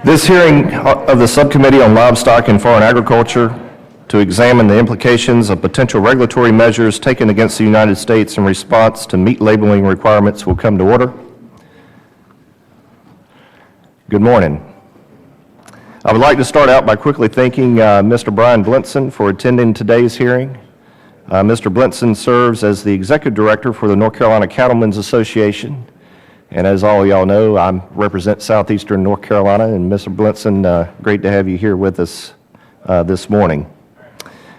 This hearing of the Subcommittee on Livestock and Foreign Agriculture to examine the implications of potential regulatory measures taken against the United States in response to meat labeling requirements will come to order. Good morning. I would like to start out by quickly thanking Mr. Brian Blinson for attending today's hearing. Mr. Blinson serves as the Executive Director for the North Carolina Cattlemen's Association. And as all y'all know, I represent Southeastern North Carolina, and Mr. Blinson, great to have you here with us this morning.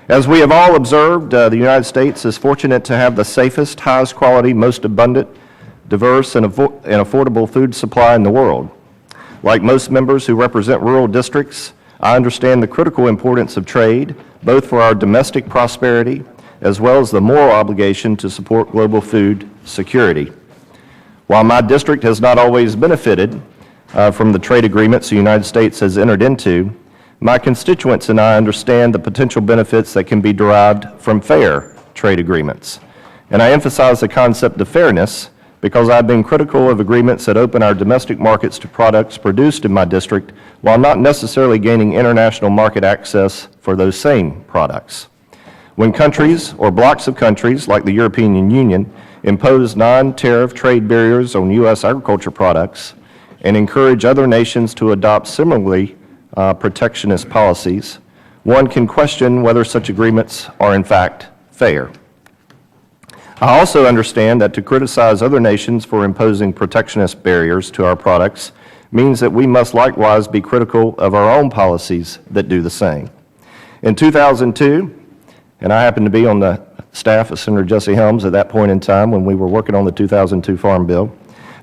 As we have all observed, the United States is fortunate to have the safest, highest quality, most abundant, diverse, and affordable food supply in the world. Like most members who represent rural districts, I understand the critical importance of trade, both for our domestic prosperity, as well as the moral obligation to support global food security. While my district has not always benefited from the trade agreements the United States has entered into, my constituents and I understand the potential benefits that can be derived from fair trade agreements. And I emphasize the concept of fairness because I've been critical of agreements that open our domestic markets to products produced in my district while not necessarily gaining international market access for those same products. When countries or blocks of countries like the European Union impose non-tariff trade barriers on U.S. agriculture products and encourage other nations to adopt similarly protectionist policies, one can question whether such agreements are in fact fair. I also understand that to criticize other nations for imposing protectionist barriers to our products means that we must likewise be critical of our own policies that do the same. In 2002, and I happened to be on the staff of Senator Jesse Helms at that point in time when we were working on the 2002 Farm Bill,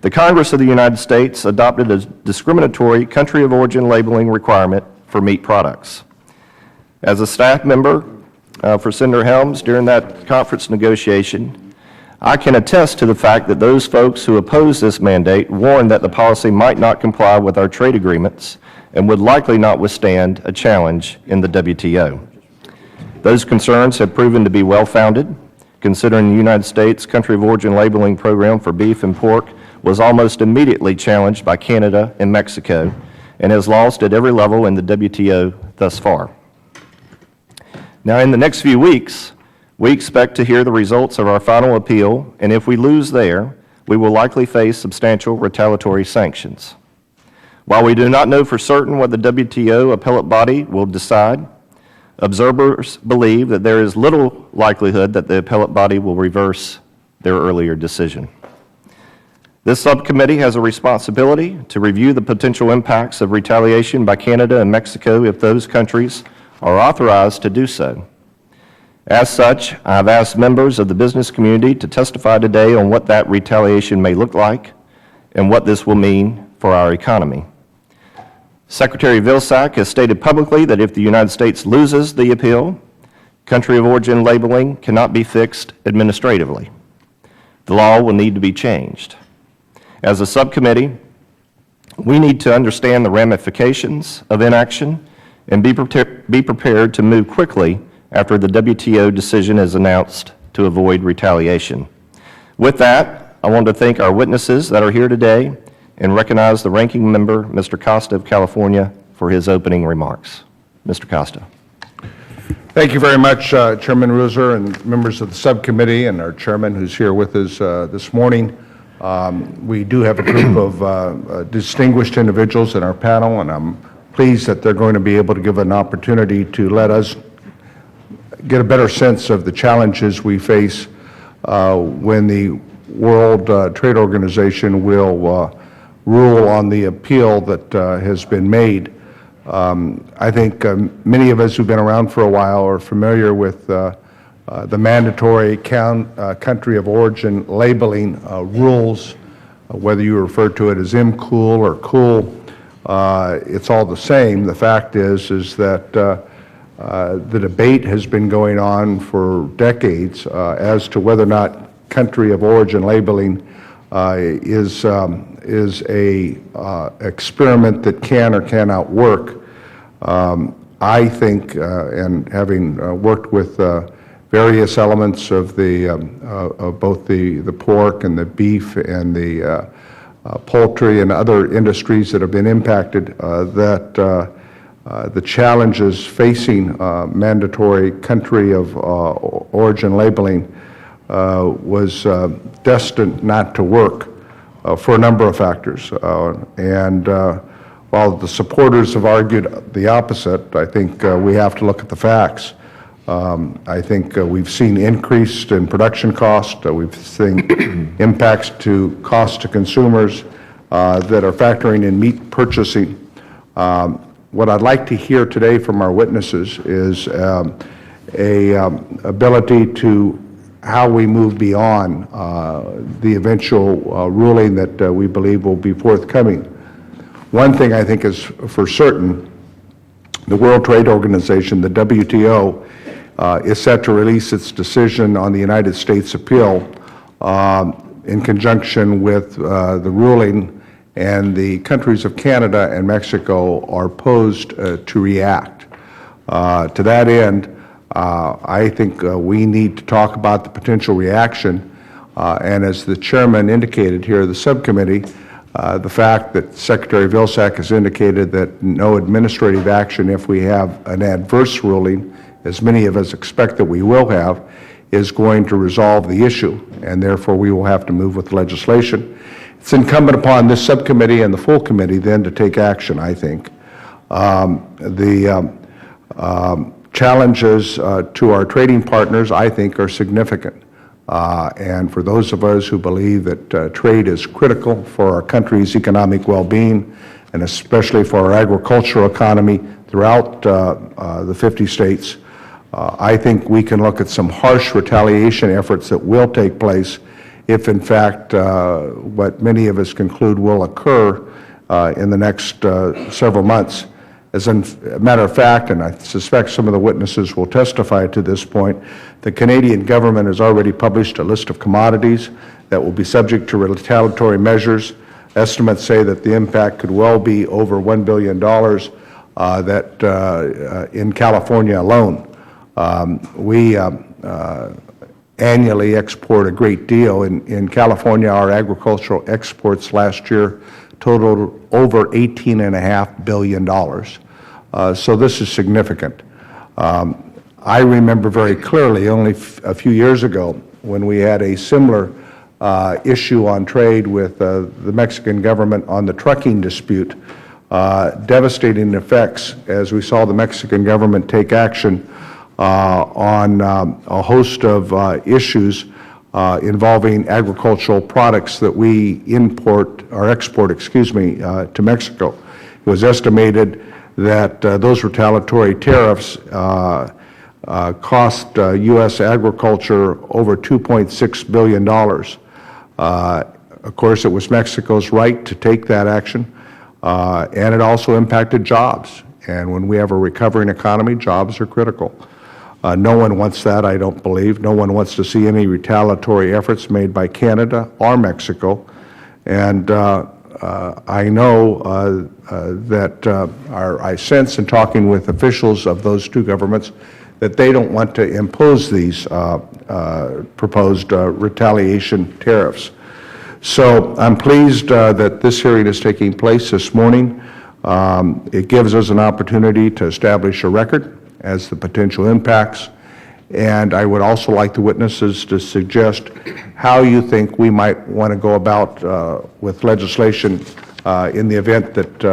the Congress of the United States adopted a discriminatory country of origin labeling requirement for meat products. As a staff member for Senator Helms during that conference negotiation, I can attest to the fact that those folks who opposed this mandate warned that the policy might not comply with our trade agreements and would likely not withstand a challenge in the WTO. Those concerns have proven to be well-founded, considering the United States country of origin labeling program for beef and pork was almost immediately challenged by Canada and Mexico and has lost at every level in the WTO thus far. Now, in the next few weeks, we expect to hear the results of our final appeal, and if we lose there, we will likely face substantial retaliatory sanctions. While we do not know for certain what the WTO appellate body will decide, observers believe that there is little likelihood that the appellate body will reverse their earlier decision. This subcommittee has a responsibility to review the potential impacts of retaliation by Canada and Mexico if those countries are authorized to do so. As such, I have asked members of the business community to testify today on what that retaliation may look like and what this will mean for our economy. Secretary Vilsack has stated publicly that if the United States loses the appeal, country of origin labeling cannot be fixed administratively. The law will need to be changed. As a subcommittee, we need to understand the ramifications of inaction and be prepared to move quickly after the WTO decision is announced to avoid retaliation. With that, I want to thank our witnesses that are here today and recognize the ranking member, Mr. Costa of California, for his opening remarks. Mr. Costa. Thank you very much, Chairman Ruser and members of the subcommittee and our chairman who's here with us this morning. We do have a group of distinguished individuals in our panel, and I'm pleased that they're going to be able to give an opportunity to let us get a better sense of the challenges we face when the World Trade Organization will rule on the appeal that has been made. I think many of us who've been around for a while are familiar with the mandatory country of origin labeling rules, whether you refer to it as MCOOL or COOL, it's all the same. The fact is that the debate has been going on for decades as to whether or not country of origin labeling is a experiment that can or cannot work. I think, and having worked with various elements of the of both the pork and the beef and the poultry and other industries that have been impacted, that the challenges facing mandatory country of origin labeling was destined not to work for a number of factors. While the supporters have argued the opposite, I think we have to look at the facts. I think we've seen increased in production cost. We've seen impacts to cost to consumers that are factoring in meat purchasing. What I'd like to hear today from our witnesses is ability to how we move beyond the eventual ruling that we believe will be forthcoming. One thing I think is for certain, the World Trade Organization, the WTO, is set to release its decision on the United States appeal in conjunction with the ruling, and the countries of Canada and Mexico are posed to react. To that end, I think we need to talk about the potential reaction, and as the chairman indicated here, the subcommittee, the fact that Secretary Vilsack has indicated that no administrative action if we have an adverse ruling, as many of us expect that we will have, is going to resolve the issue, and therefore we will have to move with legislation. It's incumbent upon this subcommittee and the full committee then to take action, I think. Challenges to our trading partners, I think, are significant. And for those of us who believe that trade is critical for our country's economic well-being, and especially for our agricultural economy throughout the 50 states, I think we can look at some harsh retaliation efforts that will take place if, in fact, what many of us conclude will occur in the next several months. As a matter of fact, and I suspect some of the witnesses will testify to this point, the Canadian government has already published a list of commodities that will be subject to retaliatory measures. Estimates say that the impact could well be over $1 billion in California alone. We annually export a great deal. In California, our agricultural exports last year totaled over $18.5 billion. So this is significant. I remember very clearly only a few years ago when we had a similar issue on trade with the Mexican government on the trucking dispute, devastating effects as we saw the Mexican government take action on a host of issues involving agricultural products that we import or export, to Mexico. It was estimated that those retaliatory tariffs cost U.S. agriculture over $2.6 billion. Of course, it was Mexico's right to take that action, and it also impacted jobs. And when we have a recovering economy, jobs are critical. No one wants that, I don't believe. No one wants to see any retaliatory efforts made by Canada or Mexico. And I know that I sense in talking with officials of those two governments that they don't want to impose these proposed retaliation tariffs. So I'm pleased that this hearing is taking place this morning. It gives us an opportunity to establish a record as the potential impacts, and I would also like the witnesses to suggest how you think we might want to go about with legislation in the event that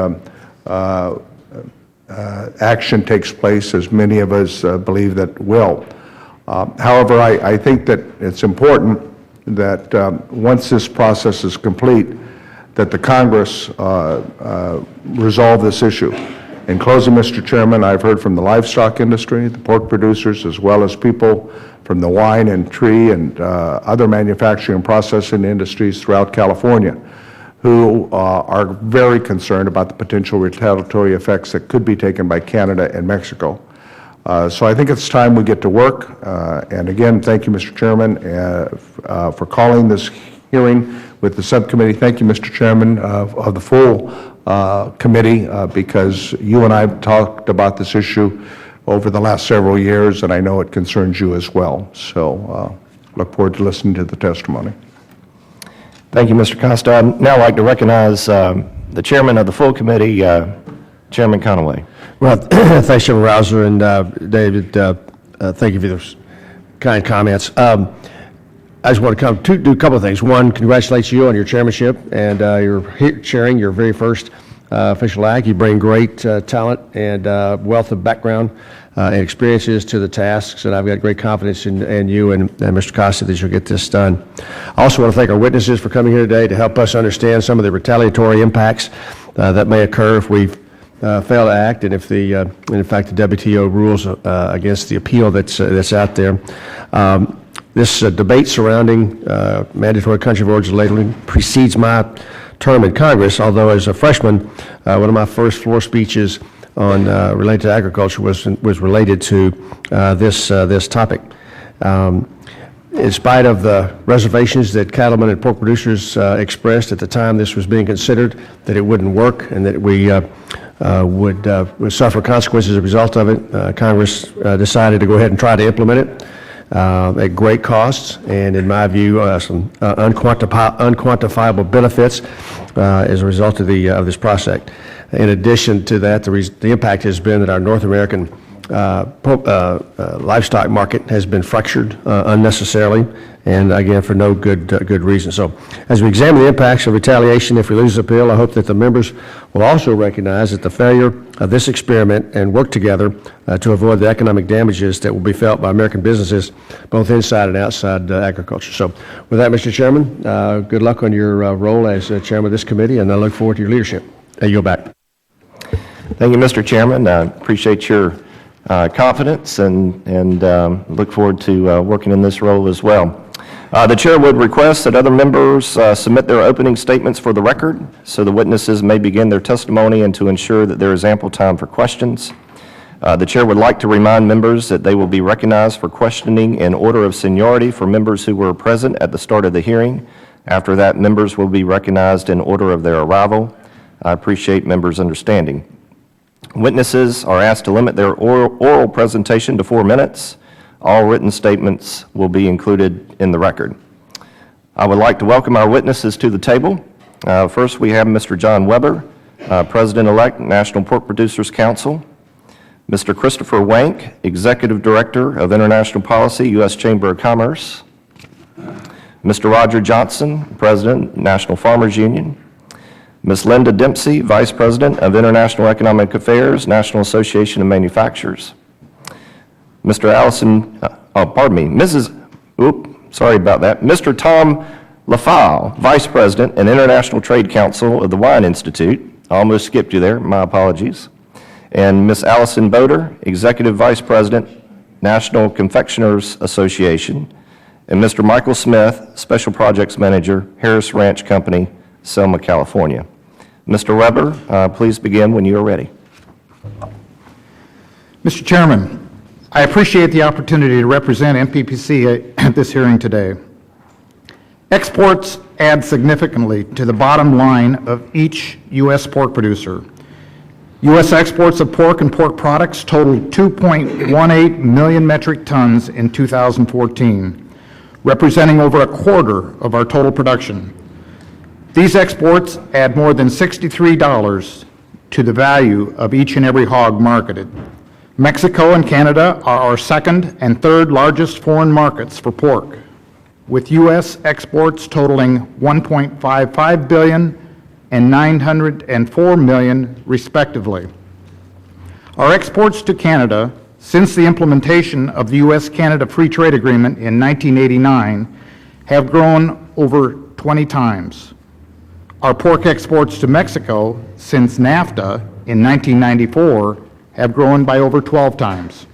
action takes place, as many of us believe that will. However, I think that it's important that once this process is complete, that the Congress resolve this issue. In closing, Mr. Chairman, I've heard from the livestock industry, the pork producers, as well as people from the wine and tree and other manufacturing and processing industries throughout California who are very concerned about the potential retaliatory effects that could be taken by Canada and Mexico. So I think it's time we get to work. And again, thank you, Mr. Chairman, for calling this hearing with the subcommittee. Thank you, Mr. Chairman, of the full committee, because you and I have talked about this issue over the last several years, and I know it concerns you as well. So look forward to listening to the testimony. Thank you, Mr. Costa. I'd now like to recognize the chairman of the full committee, Chairman Conaway. Well, thanks, Chairman Rouser, and David, thank you for those kind comments. I just want to do a couple of things. One, congratulate you on your chairmanship and your chairing your very first official act. You bring great talent and wealth of background and experiences to the tasks, and I've got great confidence in you and Mr. Costa that you'll get this done. I also want to thank our witnesses for coming here today to help us understand some of the retaliatory impacts that may occur if we fail to act, and if in fact the WTO rules against the appeal that's out there. This debate surrounding mandatory country of origin labeling precedes my term in Congress, although as a freshman, one of my first floor speeches on related to agriculture was related to this topic. In spite of the reservations that cattlemen and pork producers expressed at the time this was being considered, that it wouldn't work and that we would suffer consequences as a result of it, Congress decided to go ahead and try to implement it at great costs, and in my view, some unquantifiable benefits as a result of this process. In addition to that, the impact has been that our North American livestock market has been fractured unnecessarily, and again for no good reason. So as we examine the impacts of retaliation if we lose the appeal, I hope that the members will also recognize that the failure of this experiment and work together to avoid the economic damages that will be felt by American businesses both inside and outside agriculture. So with that, Mr. Chairman, good luck on your role as chairman of this committee, and I look forward to your leadership. I yield back. Thank you, Mr. Chairman. I appreciate your confidence and look forward to working in this role as well. The chair would request that other members submit their opening statements for the record so the witnesses may begin their testimony and to ensure that there is ample time for questions. The chair would like to remind members that they will be recognized for questioning in order of seniority for members who were present at the start of the hearing. After that, members will be recognized in order of their arrival. I appreciate members' understanding. Witnesses are asked to limit their oral presentation to 4 minutes. All written statements will be included in the record. I would like to welcome our witnesses to the table. First, we have Mr. John Weber, President-elect, National Pork Producers Council. Mr. Christopher Wank, Executive Director of International Policy, U.S. Chamber of Commerce. Mr. Roger Johnson, President, National Farmers Union. Ms. Linda Dempsey, Vice President of International Economic Affairs, National Association of Manufacturers. Mr. Mr. Tom LaFalle, Vice President and International Trade Council of the Wine Institute. I almost skipped you there, my apologies. And Ms. Allison Boder, Executive Vice President, National Confectioners Association. And Mr. Michael Smith, Special Projects Manager, Harris Ranch Company, Selma, California. Mr. Weber, please begin when you are ready. Mr. Chairman, I appreciate the opportunity to represent MPPC at this hearing today. Exports add significantly to the bottom line of each U.S. pork producer. U.S. exports of pork and pork products totaled 2.18 million metric tons in 2014, representing over a quarter of our total production. These exports add more than $63 to the value of each and every hog marketed. Mexico and Canada are our second and third largest foreign markets for pork, with U.S. exports totaling $1.55 billion and $904 million, respectively. Our exports to Canada, since the implementation of the U.S.-Canada Free Trade Agreement in 1989, have grown over 20 times. Our pork exports to Mexico since NAFTA in 1994 have grown by over 12 times.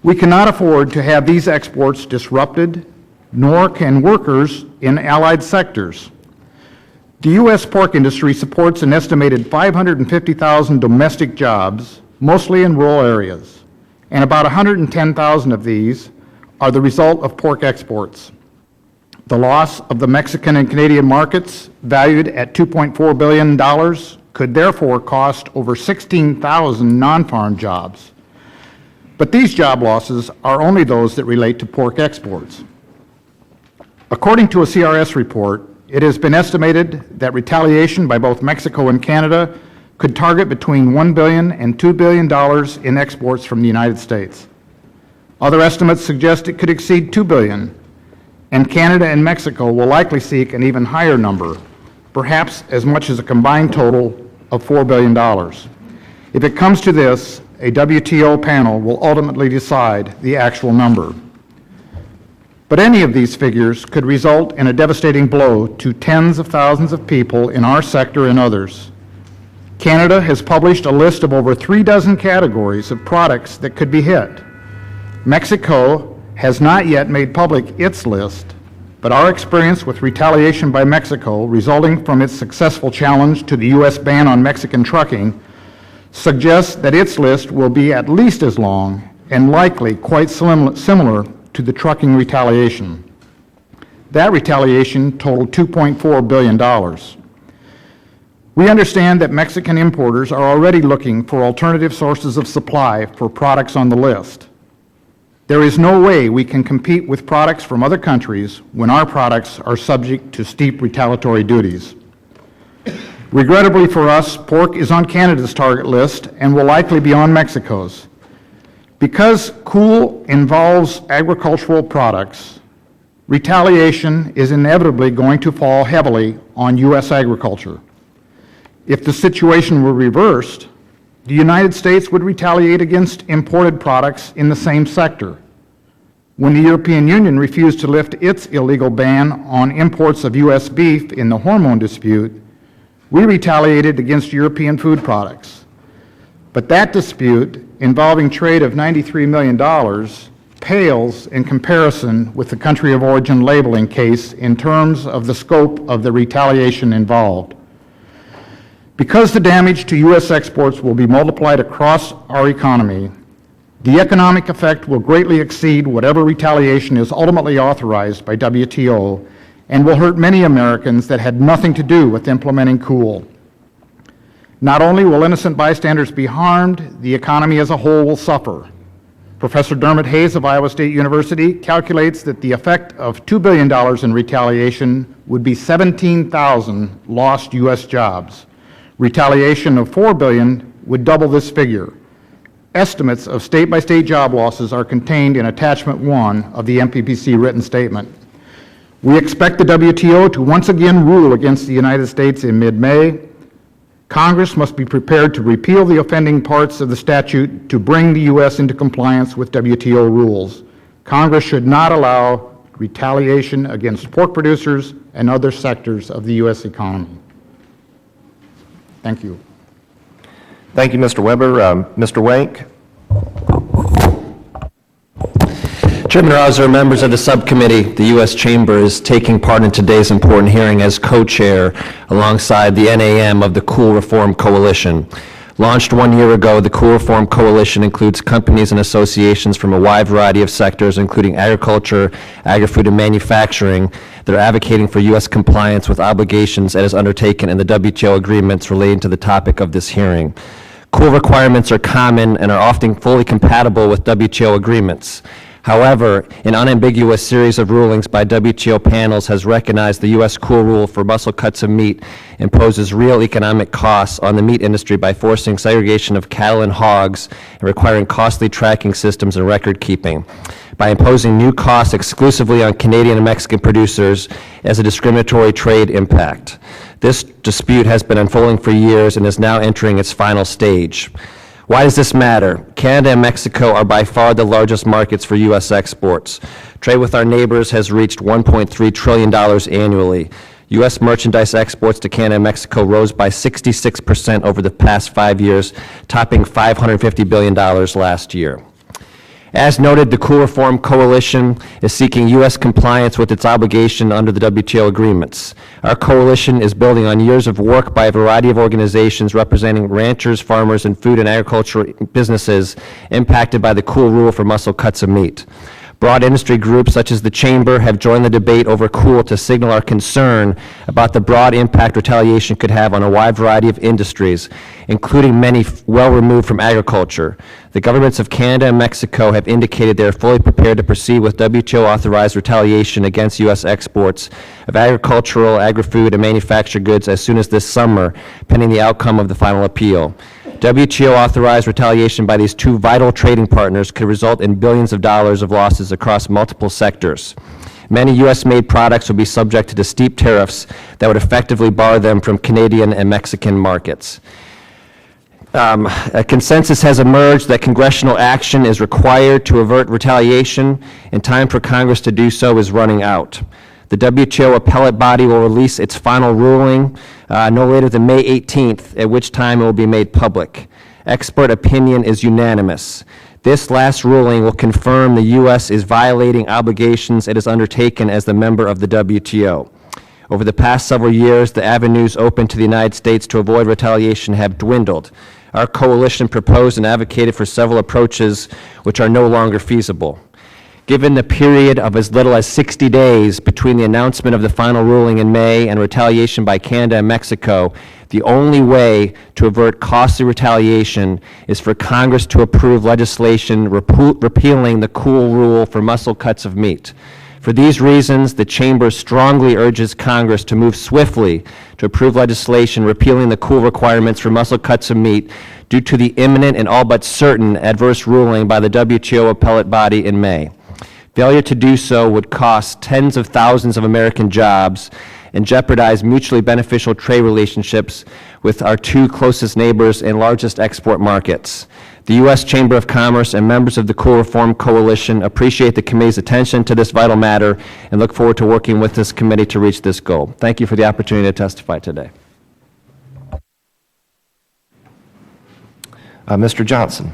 We cannot afford to have these exports disrupted, nor can workers in allied sectors. The U.S. pork industry supports an estimated 550,000 domestic jobs, mostly in rural areas, and about 110,000 of these are the result of pork exports. The loss of the Mexican and Canadian markets, valued at $2.4 billion, could therefore cost over 16,000 non-farm jobs. But these job losses are only those that relate to pork exports. According to a CRS report, it has been estimated that retaliation by both Mexico and Canada could target between $1 billion and $2 billion in exports from the United States. Other estimates suggest it could exceed $2 billion, and Canada and Mexico will likely seek an even higher number, perhaps as much as a combined total of $4 billion. If it comes to this, a WTO panel will ultimately decide the actual number. But any of these figures could result in a devastating blow to tens of thousands of people in our sector and others. Canada has published a list of over 36 categories of products that could be hit. Mexico has not yet made public its list, but our experience with retaliation by Mexico resulting from its successful challenge to the U.S. ban on Mexican trucking suggests that its list will be at least as long and likely quite similar to the trucking retaliation. That retaliation totaled $2.4 billion. We understand that Mexican importers are already looking for alternative sources of supply for products on the list. There is no way we can compete with products from other countries when our products are subject to steep retaliatory duties. Regrettably for us, pork is on Canada's target list and will likely be on Mexico's. Because cool involves agricultural products, retaliation is inevitably going to fall heavily on U.S. agriculture. If the situation were reversed, the United States would retaliate against imported products in the same sector. When the European Union refused to lift its illegal ban on imports of U.S. beef in the hormone dispute, we retaliated against European food products. But that dispute, involving trade of $93 million, pales in comparison with the country of origin labeling case in terms of the scope of the retaliation involved. Because the damage to U.S. exports will be multiplied across our economy, the economic effect will greatly exceed whatever retaliation is ultimately authorized by WTO and will hurt many Americans that had nothing to do with implementing COOL. Not only will innocent bystanders be harmed, the economy as a whole will suffer. Professor Dermot Hayes of Iowa State University calculates that the effect of $2 billion in retaliation would be 17,000 lost U.S. jobs. Retaliation of $4 billion would double this figure. Estimates of state-by-state job losses are contained in Attachment 1 of the MPPC written statement. We expect the WTO to once again rule against the United States in mid-May. Congress must be prepared to repeal the offending parts of the statute to bring the U.S. into compliance with WTO rules. Congress should not allow retaliation against pork producers and other sectors of the U.S. economy. Thank you. Thank you, Mr. Weber. Mr. Wank? Chairman Rouser, members of the subcommittee, the U.S. Chamber is taking part in today's important hearing as co-chair alongside the NAM of the COOL Reform Coalition. Launched 1 year ago, the COOL Reform Coalition includes companies and associations from a wide variety of sectors, including agriculture, agri-food, and manufacturing, that are advocating for U.S. compliance with obligations it has undertaken in the WTO agreements relating to the topic of this hearing. COOL requirements are common and are often fully compatible with WTO agreements. However, an unambiguous series of rulings by WTO panels has recognized the U.S. COOL rule for muscle cuts of meat imposes real economic costs on the meat industry by forcing segregation of cattle and hogs and requiring costly tracking systems and record keeping, by imposing new costs exclusively on Canadian and Mexican producers as a discriminatory trade impact. This dispute has been unfolding for years and is now entering its final stage. Why does this matter? Canada and Mexico are by far the largest markets for U.S. exports. Trade with our neighbors has reached $1.3 trillion annually. U.S. merchandise exports to Canada and Mexico rose by 66% over the past 5 years, topping $550 billion last year. As noted, the COOL Reform Coalition is seeking U.S. compliance with its obligation under the WTO agreements. Our coalition is building on years of work by a variety of organizations representing ranchers, farmers, and food and agricultural businesses impacted by the COOL rule for muscle cuts of meat. Broad industry groups such as the Chamber have joined the debate over COOL to signal our concern about the broad impact retaliation could have on a wide variety of industries, including many well removed from agriculture. The governments of Canada and Mexico have indicated they are fully prepared to proceed with WTO-authorized retaliation against U.S. exports of agricultural, agri-food, and manufactured goods as soon as this summer, pending the outcome of the final appeal. WTO-authorized retaliation by these two vital trading partners could result in billions of dollars of losses across multiple sectors. Many U.S.-made products will be subject to steep tariffs that would effectively bar them from Canadian and Mexican markets. A consensus has emerged that congressional action is required to avert retaliation, and time for Congress to do so is running out. The WTO appellate body will release its final ruling no later than May 18th, at which time it will be made public. Expert opinion is unanimous. This last ruling will confirm the U.S. is violating obligations it has undertaken as the member of the WTO. Over the past several years, the avenues open to the United States to avoid retaliation have dwindled. Our coalition proposed and advocated for several approaches which are no longer feasible. Given the period of as little as 60 days between the announcement of the final ruling in May and retaliation by Canada and Mexico, the only way to avert costly retaliation is for Congress to approve legislation repealing the cool rule for muscle cuts of meat. For these reasons, the Chamber strongly urges Congress to move swiftly to approve legislation repealing the cool requirements for muscle cuts of meat due to the imminent and all but certain adverse ruling by the WTO appellate body in May. Failure to do so would cost tens of thousands of American jobs and jeopardize mutually beneficial trade relationships with our two closest neighbors and largest export markets. The U.S. Chamber of Commerce and members of the Cool Reform Coalition appreciate the committee's attention to this vital matter and look forward to working with this committee to reach this goal. Thank you for the opportunity to testify today. Mr. Johnson.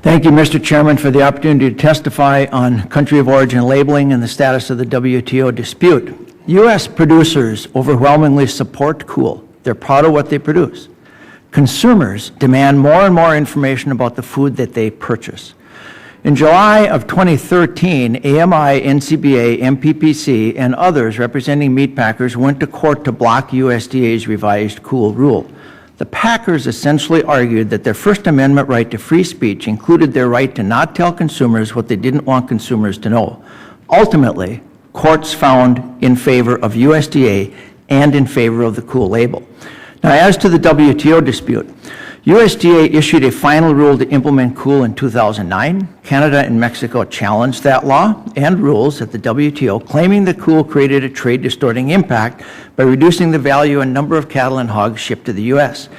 Thank you, Mr. Chairman, for the opportunity to testify on country of origin labeling and the status of the WTO dispute. U.S. producers overwhelmingly support COOL. They're proud of what they produce. Consumers demand more and more information about the food that they purchase. In July of 2013, AMI, NCBA, MPPC, and others representing meat packers went to court to block USDA's revised COOL rule. The packers essentially argued that their First Amendment right to free speech included their right to not tell consumers what they didn't want consumers to know. Ultimately, courts found in favor of USDA and in favor of the COOL label. Now, as to the WTO dispute, USDA issued a final rule to implement COOL in 2009. Canada and Mexico challenged that law and rules at the WTO, claiming that COOL created a trade-distorting impact by reducing the value and number of cattle and hogs shipped to the U.S.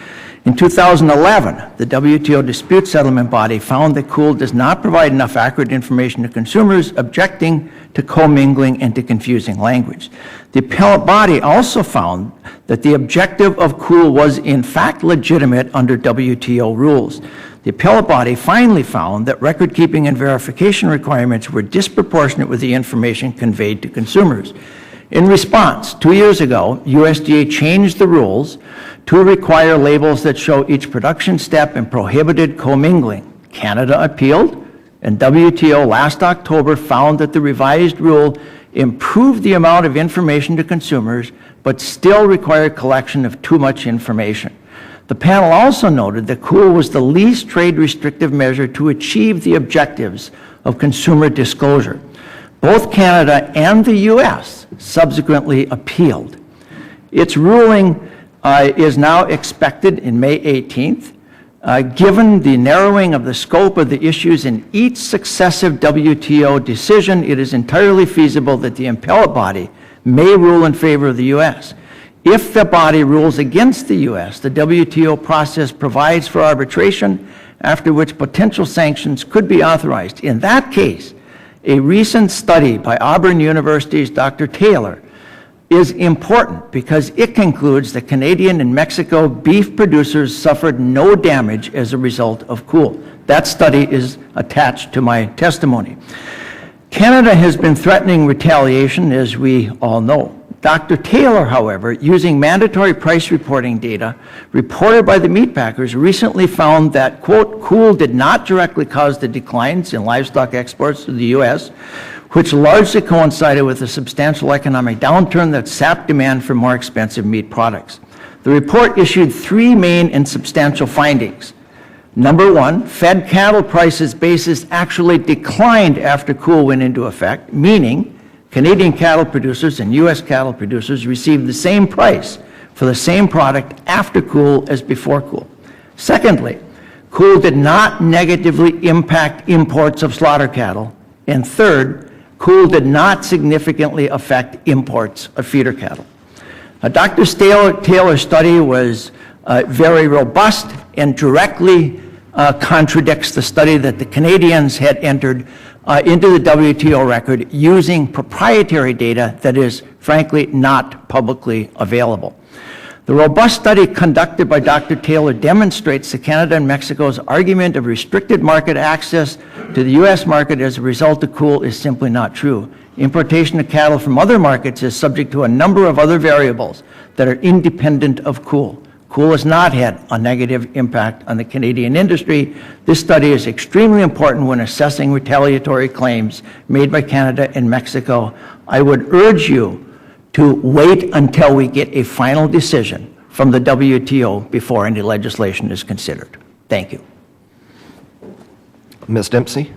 In 2011, the WTO dispute settlement body found that COOL does not provide enough accurate information to consumers, objecting to commingling and to confusing language. The appellate body also found that the objective of COOL was in fact legitimate under WTO rules. The appellate body finally found that record-keeping and verification requirements were disproportionate with the information conveyed to consumers. In response, 2 years ago, USDA changed the rules to require labels that show each production step and prohibited commingling. Canada appealed, and WTO last October found that the revised rule improved the amount of information to consumers, but still required collection of too much information. The panel also noted that COOL was the least trade restrictive measure to achieve the objectives of consumer disclosure. Both Canada and the U.S. subsequently appealed. Its ruling is now expected in May 18th. Given the narrowing of the scope of the issues in each successive WTO decision, it is entirely feasible that the appellate body may rule in favor of the U.S. If the body rules against the U.S., the WTO process provides for arbitration, after which potential sanctions could be authorized. In that case, a recent study by Auburn University's Dr. Taylor is important because it concludes that Canadian and Mexico beef producers suffered no damage as a result of COOL. That study is attached to my testimony. Canada has been threatening retaliation, as we all know. Dr. Taylor, however, using mandatory price reporting data reported by the meatpackers, recently found that, quote, COOL did not directly cause the declines in livestock exports to the U.S., which largely coincided with a substantial economic downturn that sapped demand for more expensive meat products. The report issued three main and substantial findings. Number one, fed cattle prices basis actually declined after COOL went into effect, meaning Canadian cattle producers and U.S. cattle producers received the same price for the same product after COOL as before COOL. Secondly, COOL did not negatively impact imports of slaughter cattle. And third, COOL did not significantly affect imports of feeder cattle. Now, Dr. Taylor's study was very robust and directly contradicts the study that the Canadians had entered into the WTO record using proprietary data that is, frankly, not publicly available. The robust study conducted by Dr. Taylor demonstrates that Canada and Mexico's argument of restricted market access to the U.S. market as a result of COOL is simply not true. Importation of cattle from other markets is subject to a number of other variables that are independent of COOL. COOL has not had a negative impact on the Canadian industry. This study is extremely important when assessing retaliatory claims made by Canada and Mexico. I would urge you to wait until we get a final decision from the WTO before any legislation is considered. Thank you. Ms. Dempsey?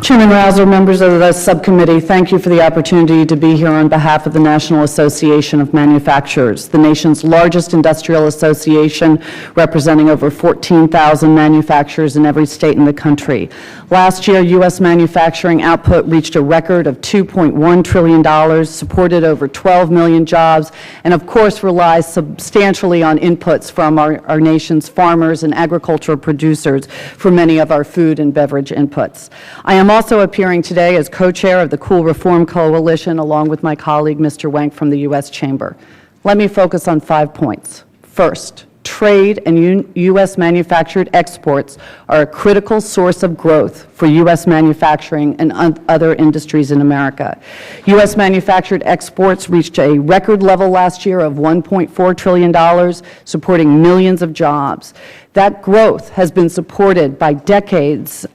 Chairman Rouser, members of the subcommittee, thank you for the opportunity to be here on behalf of the National Association of Manufacturers, the nation's largest industrial association representing over 14,000 manufacturers in every state in the country. Last year, U.S. manufacturing output reached a record of $2.1 trillion, supported over 12 million jobs, and of course relies substantially on inputs from our nation's farmers and agricultural producers for many of our food and beverage inputs. I am also appearing today as co-chair of the COOL Reform Coalition, along with my colleague, Mr. Wank from the U.S. Chamber. Let me focus on 5 points. First, trade and U.S. manufactured exports are a critical source of growth for U.S. manufacturing and other industries in America. U.S. manufactured exports reached a record level last year of $1.4 trillion, supporting millions of jobs. That growth has been supported by decades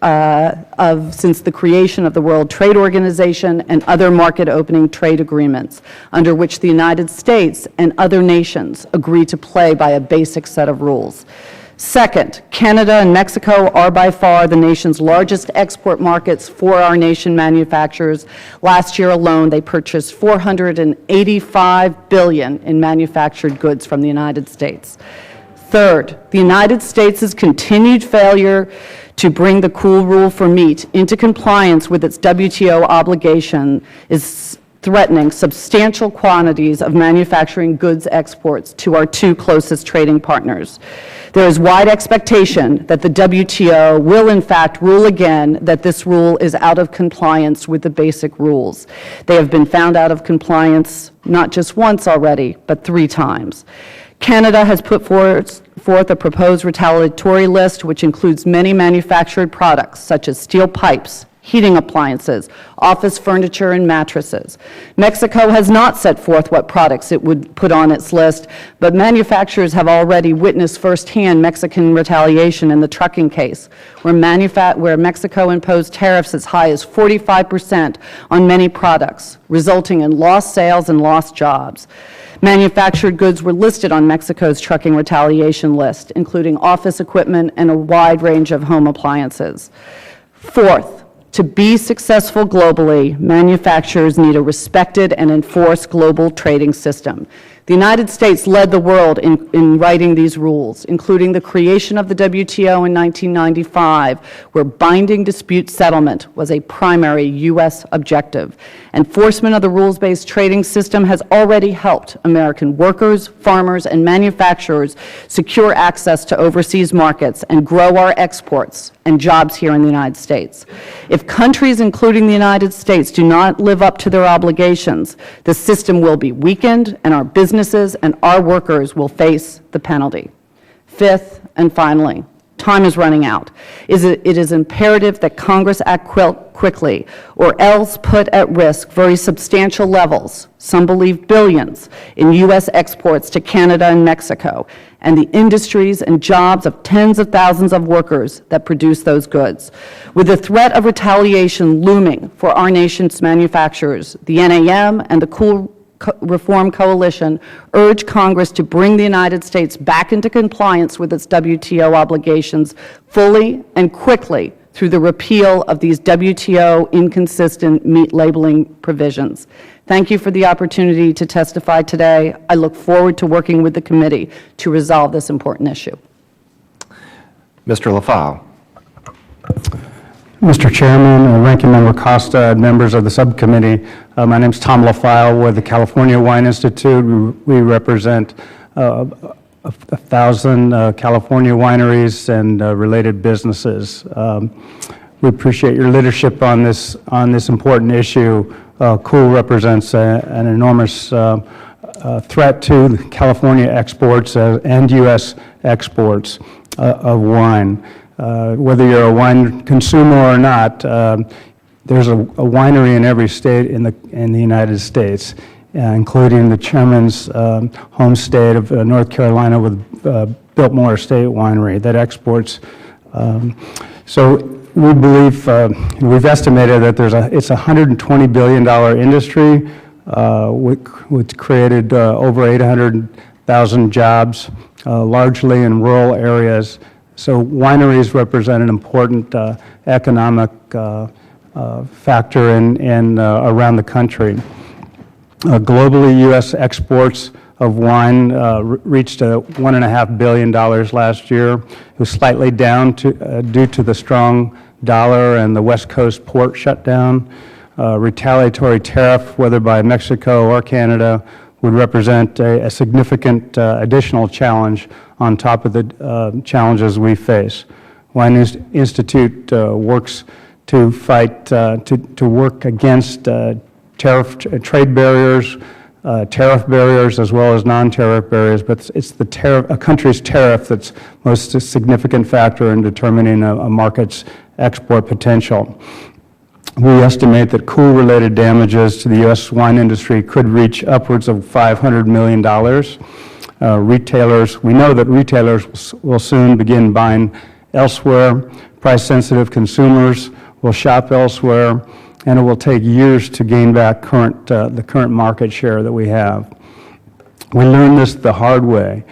since the creation of the World Trade Organization and other market-opening trade agreements, under which the United States and other nations agree to play by a basic set of rules. Second, Canada and Mexico are by far the nation's largest export markets for our nation manufacturers. Last year alone, they purchased $485 billion in manufactured goods from the United States. Third, the United States' continued failure to bring the COOL rule for meat into compliance with its WTO obligation is threatening substantial quantities of manufacturing goods exports to our two closest trading partners. There is wide expectation that the WTO will in fact rule again that this rule is out of compliance with the basic rules. They have been found out of compliance not just once already, but 3 times. Canada has put forth a proposed retaliatory list, which includes many manufactured products, such as steel pipes, heating appliances, office furniture, and mattresses. Mexico has not set forth what products it would put on its list, but manufacturers have already witnessed firsthand Mexican retaliation in the trucking case, where Mexico imposed tariffs as high as 45% on many products, resulting in lost sales and lost jobs. Manufactured goods were listed on Mexico's trucking retaliation list, including office equipment and a wide range of home appliances. Fourth, to be successful globally, manufacturers need a respected and enforced global trading system. The United States led the world in writing these rules, including the creation of the WTO in 1995, where binding dispute settlement was a primary U.S. objective. Enforcement of the rules-based trading system has already helped American workers, farmers, and manufacturers secure access to overseas markets and grow our exports and jobs here in the United States. If countries, including the United States, do not live up to their obligations, the system will be weakened and our businesses and our workers will face the penalty. Fifth, and finally, time is running out. It is imperative that Congress act quickly or else put at risk very substantial levels, some believe billions, in U.S. exports to Canada and Mexico, and the industries and jobs of tens of thousands of workers that produce those goods. With the threat of retaliation looming for our nation's manufacturers, the NAM and the COOL Reform Coalition urge Congress to bring the United States back into compliance with its WTO obligations fully and quickly through the repeal of these WTO inconsistent meat labeling provisions. Thank you for the opportunity to testify today. I look forward to working with the committee to resolve this important issue. Mr. LaFalle. Mr. Chairman, Ranking Member Costa, and members of the subcommittee, my name is Tom LaFalle with the California Wine Institute. We represent 1,000 California wineries and related businesses. We appreciate your leadership on this important issue. Cool represents an enormous threat to California exports and U.S. exports of wine. Whether you're a wine consumer or not, there's a winery in every state in the United States, including the chairman's home state of North Carolina with Biltmore Estate Winery that exports. So we believe, we've estimated that it's a $120 billion industry, which created over 800,000 jobs, largely in rural areas. So wineries represent an important economic factor in around the country. Globally, U.S. exports of wine reached $1.5 billion last year. It was slightly down due to the strong dollar and the West Coast port shutdown. Retaliatory tariff, whether by Mexico or Canada, would represent a significant additional challenge on top of the challenges we face. Wine Institute works to fight, to work against trade barriers, tariff barriers as well as non-tariff barriers, but it's a country's tariff that's most significant factor in determining a market's export potential. We estimate that cool-related damages to the U.S. wine industry could reach upwards of $500 million. We know that retailers will soon begin buying elsewhere. Price-sensitive consumers will shop elsewhere, and it will take years to gain back the current market share that we have. We learned this the hard way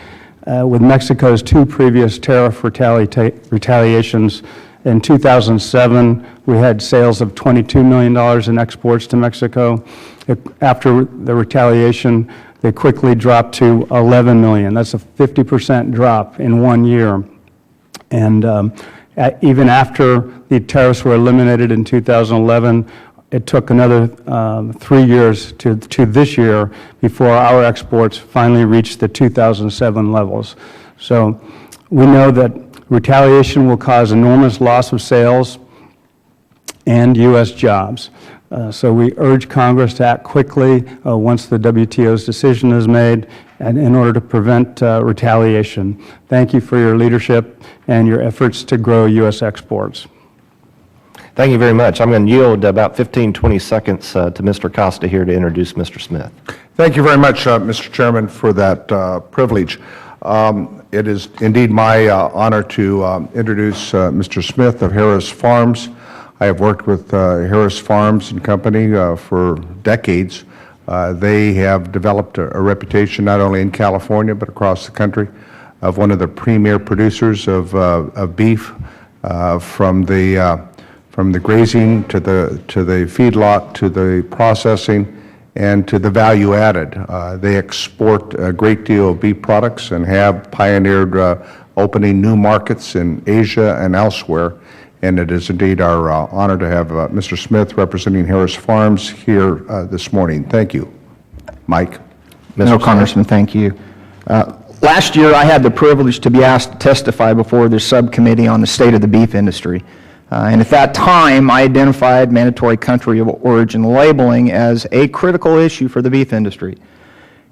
with Mexico's two previous tariff retaliations. In 2007, we had sales of $22 million in exports to Mexico. After the retaliation, they quickly dropped to $11 million. That's a 50% drop in 1 year. And even after the tariffs were eliminated in 2011, it took another 3 years to this year before our exports finally reached the 2007 levels. So we know that retaliation will cause enormous loss of sales and U.S. jobs. So we urge Congress to act quickly once the WTO's decision is made and in order to prevent retaliation. Thank you for your leadership and your efforts to grow U.S. exports. Thank you very much. I'm going to yield about 15, 20 seconds to Mr. Costa here to introduce Mr. Smith. Thank you very much, Mr. Chairman, for that privilege. It is indeed my honor to introduce Mr. Smith of Harris Farms. I have worked with Harris Farms and Company for decades. They have developed a reputation not only in California but across the country of one of the premier producers of beef, from the grazing to the feedlot to the processing and to the value added. They export a great deal of beef products and have pioneered opening new markets in Asia and elsewhere. And it is indeed our honor to have Mr. Smith representing Harris Farms here this morning. Thank you. Mike. No, Congressman, thank you. Last year, I had the privilege to be asked to testify before this subcommittee on the state of the beef industry. And at that time, I identified mandatory country of origin labeling as a critical issue for the beef industry,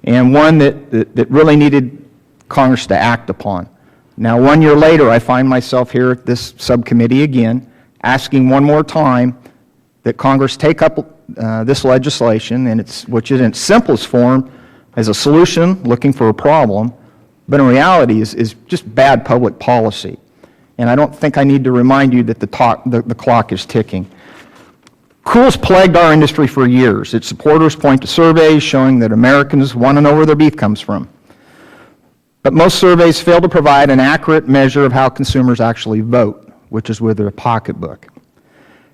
and one that really needed Congress to act upon. Now, 1 year later, I find myself here at this subcommittee again, asking one more time that Congress take up this legislation, which in its simplest form is a solution looking for a problem, but in reality is just bad public policy. And I don't think I need to remind you that the clock is ticking. Cool's plagued our industry for years. Its supporters point to surveys showing that Americans want to know where their beef comes from. But most surveys fail to provide an accurate measure of how consumers actually vote, which is with their pocketbook.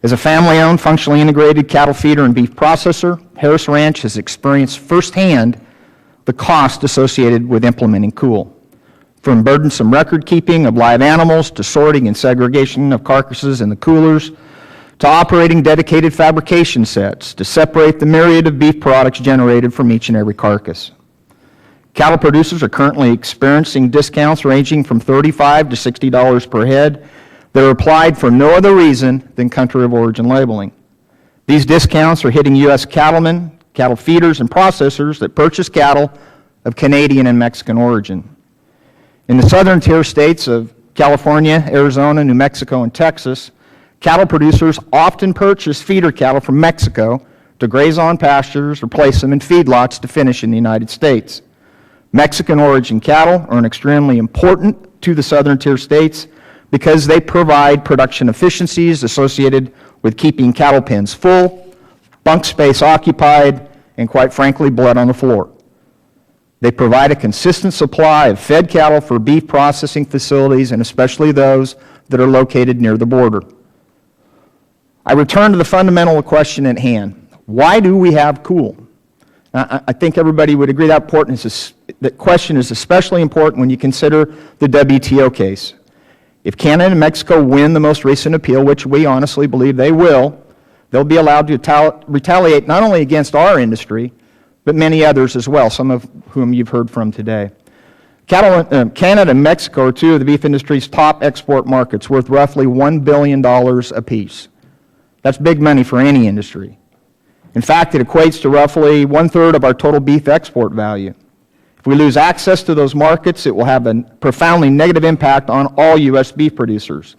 As a family-owned, functionally integrated cattle feeder and beef processor, Harris Ranch has experienced firsthand the cost associated with implementing Cool. From burdensome record-keeping of live animals to sorting and segregation of carcasses in the coolers, to operating dedicated fabrication sets to separate the myriad of beef products generated from each and every carcass. Cattle producers are currently experiencing discounts ranging from $35 to $60 per head that are applied for no other reason than country of origin labeling. These discounts are hitting U.S. cattlemen, cattle feeders, and processors that purchase cattle of Canadian and Mexican origin. In the southern tier states of California, Arizona, New Mexico, and Texas, cattle producers often purchase feeder cattle from Mexico to graze on pastures or place them in feedlots to finish in the United States. Mexican origin cattle are extremely important to the southern tier states because they provide production efficiencies associated with keeping cattle pens full, bunk space occupied, and quite frankly, blood on the floor. They provide a consistent supply of fed cattle for beef processing facilities, and especially those that are located near the border. I return to the fundamental question at hand. Why do we have Cool? I think everybody would agree that question is especially important when you consider the WTO case. If Canada and Mexico win the most recent appeal, which we honestly believe they will, they'll be allowed to retaliate not only against our industry, but many others as well, some of whom you've heard from today. Canada and Mexico are two of the beef industry's top export markets, worth roughly $1 billion apiece. That's big money for any industry. In fact, it equates to roughly 1/3 of our total beef export value. If we lose access to those markets, it will have a profoundly negative impact on all U.S. beef producers.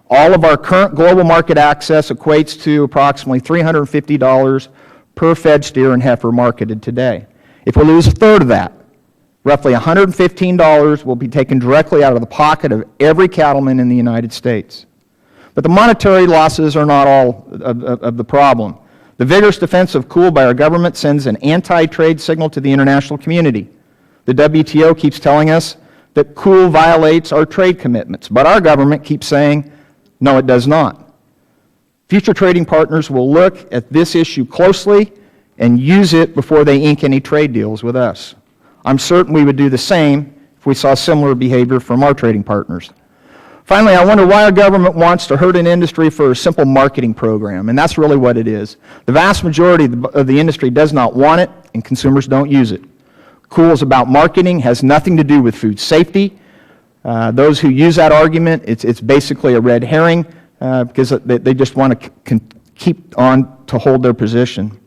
All of our current global market access equates to approximately $350 per fed steer and heifer marketed today. If we lose a third of that, roughly $115 will be taken directly out of the pocket of every cattleman in the United States. But the monetary losses are not all of the problem. The vigorous defense of Cool by our government sends an anti-trade signal to the international community. The WTO keeps telling us that Cool violates our trade commitments, but our government keeps saying, no, it does not. Future trading partners will look at this issue closely and use it before they ink any trade deals with us. I'm certain we would do the same if we saw similar behavior from our trading partners. Finally, I wonder why our government wants to hurt an industry for a simple marketing program, and that's really what it is. The vast majority of the industry does not want it, and consumers don't use it. Cool is about marketing, has nothing to do with food safety. Those who use that argument, it's basically a red herring because they just want to keep on to hold their position.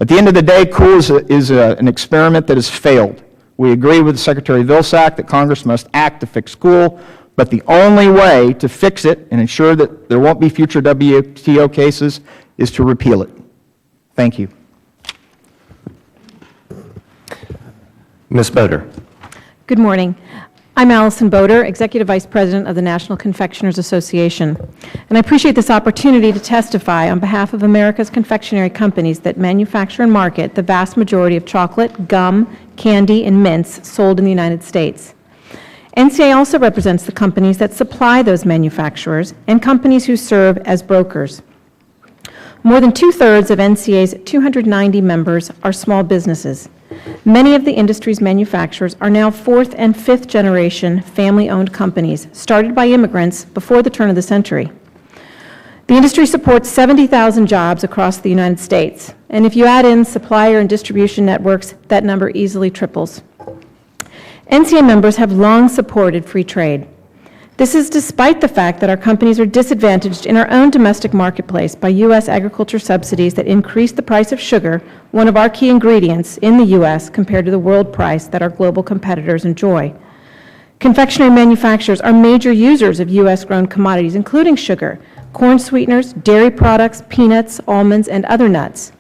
At the end of the day, Cool is an experiment that has failed. We agree with Secretary Vilsack that Congress must act to fix Cool, but the only way to fix it and ensure that there won't be future WTO cases is to repeal it. Thank you. Ms. Boder. Good morning. I'm Allison Boder, Executive Vice President of the National Confectioners Association, and I appreciate this opportunity to testify on behalf of America's confectionery companies that manufacture and market the vast majority of chocolate, gum, candy, and mints sold in the United States. NCA also represents the companies that supply those manufacturers and companies who serve as brokers. More than 2/3 of NCA's 290 members are small businesses. Many of the industry's manufacturers are now 4th and 5th generation family-owned companies started by immigrants before the turn of the century. The industry supports 70,000 jobs across the United States, and if you add in supplier and distribution networks, that number easily triples. NCA members have long supported free trade. This is despite the fact that our companies are disadvantaged in our own domestic marketplace by U.S. agriculture subsidies that increase the price of sugar, one of our key ingredients in the U.S. compared to the world price that our global competitors enjoy. Confectionery manufacturers are major users of U.S.-grown commodities, including sugar, corn sweeteners, dairy products, peanuts, almonds, and other nuts.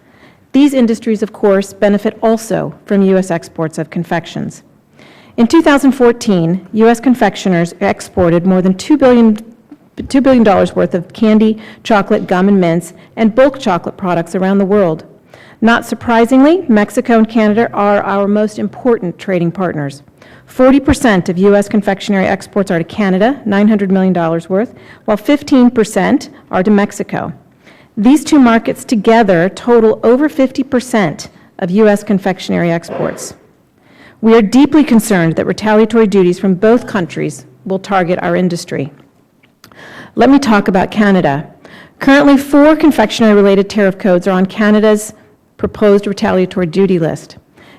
These industries, of course, benefit also from U.S. exports of confections. In 2014, U.S. confectioners exported more than $2 billion $2 billion worth of candy, chocolate, gum, and mints, and bulk chocolate products around the world. Not surprisingly, Mexico and Canada are our most important trading partners. 40% of U.S. confectionery exports are to Canada, $900 million worth, while 15% are to Mexico. These two markets together total over 50% of U.S. confectionery exports. We are deeply concerned that retaliatory duties from both countries will target our industry. Let me talk about Canada. Currently, 4 confectionery-related tariff codes are on Canada's proposed retaliatory duty list.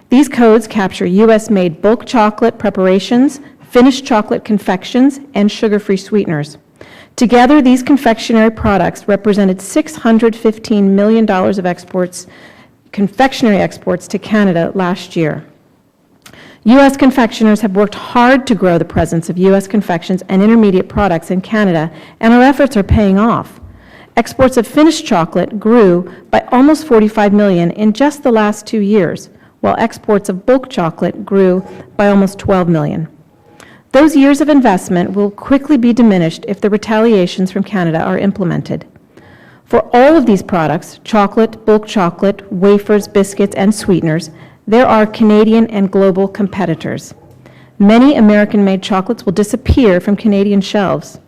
These codes capture U.S.-made bulk chocolate preparations, finished chocolate confections, and sugar-free sweeteners. Together, these confectionery products represented $615 million of exports, confectionery exports to Canada last year. U.S. confectioners have worked hard to grow the presence of U.S. confections and intermediate products in Canada, and our efforts are paying off. Exports of finished chocolate grew by almost $45 million in just the last 2 years, while exports of bulk chocolate grew by almost $12 million. Those years of investment will quickly be diminished if the retaliations from Canada are implemented. For all of these products, chocolate, bulk chocolate, wafers, biscuits, and sweeteners, there are Canadian and global competitors. Many American-made chocolates will disappear from Canadian shelves.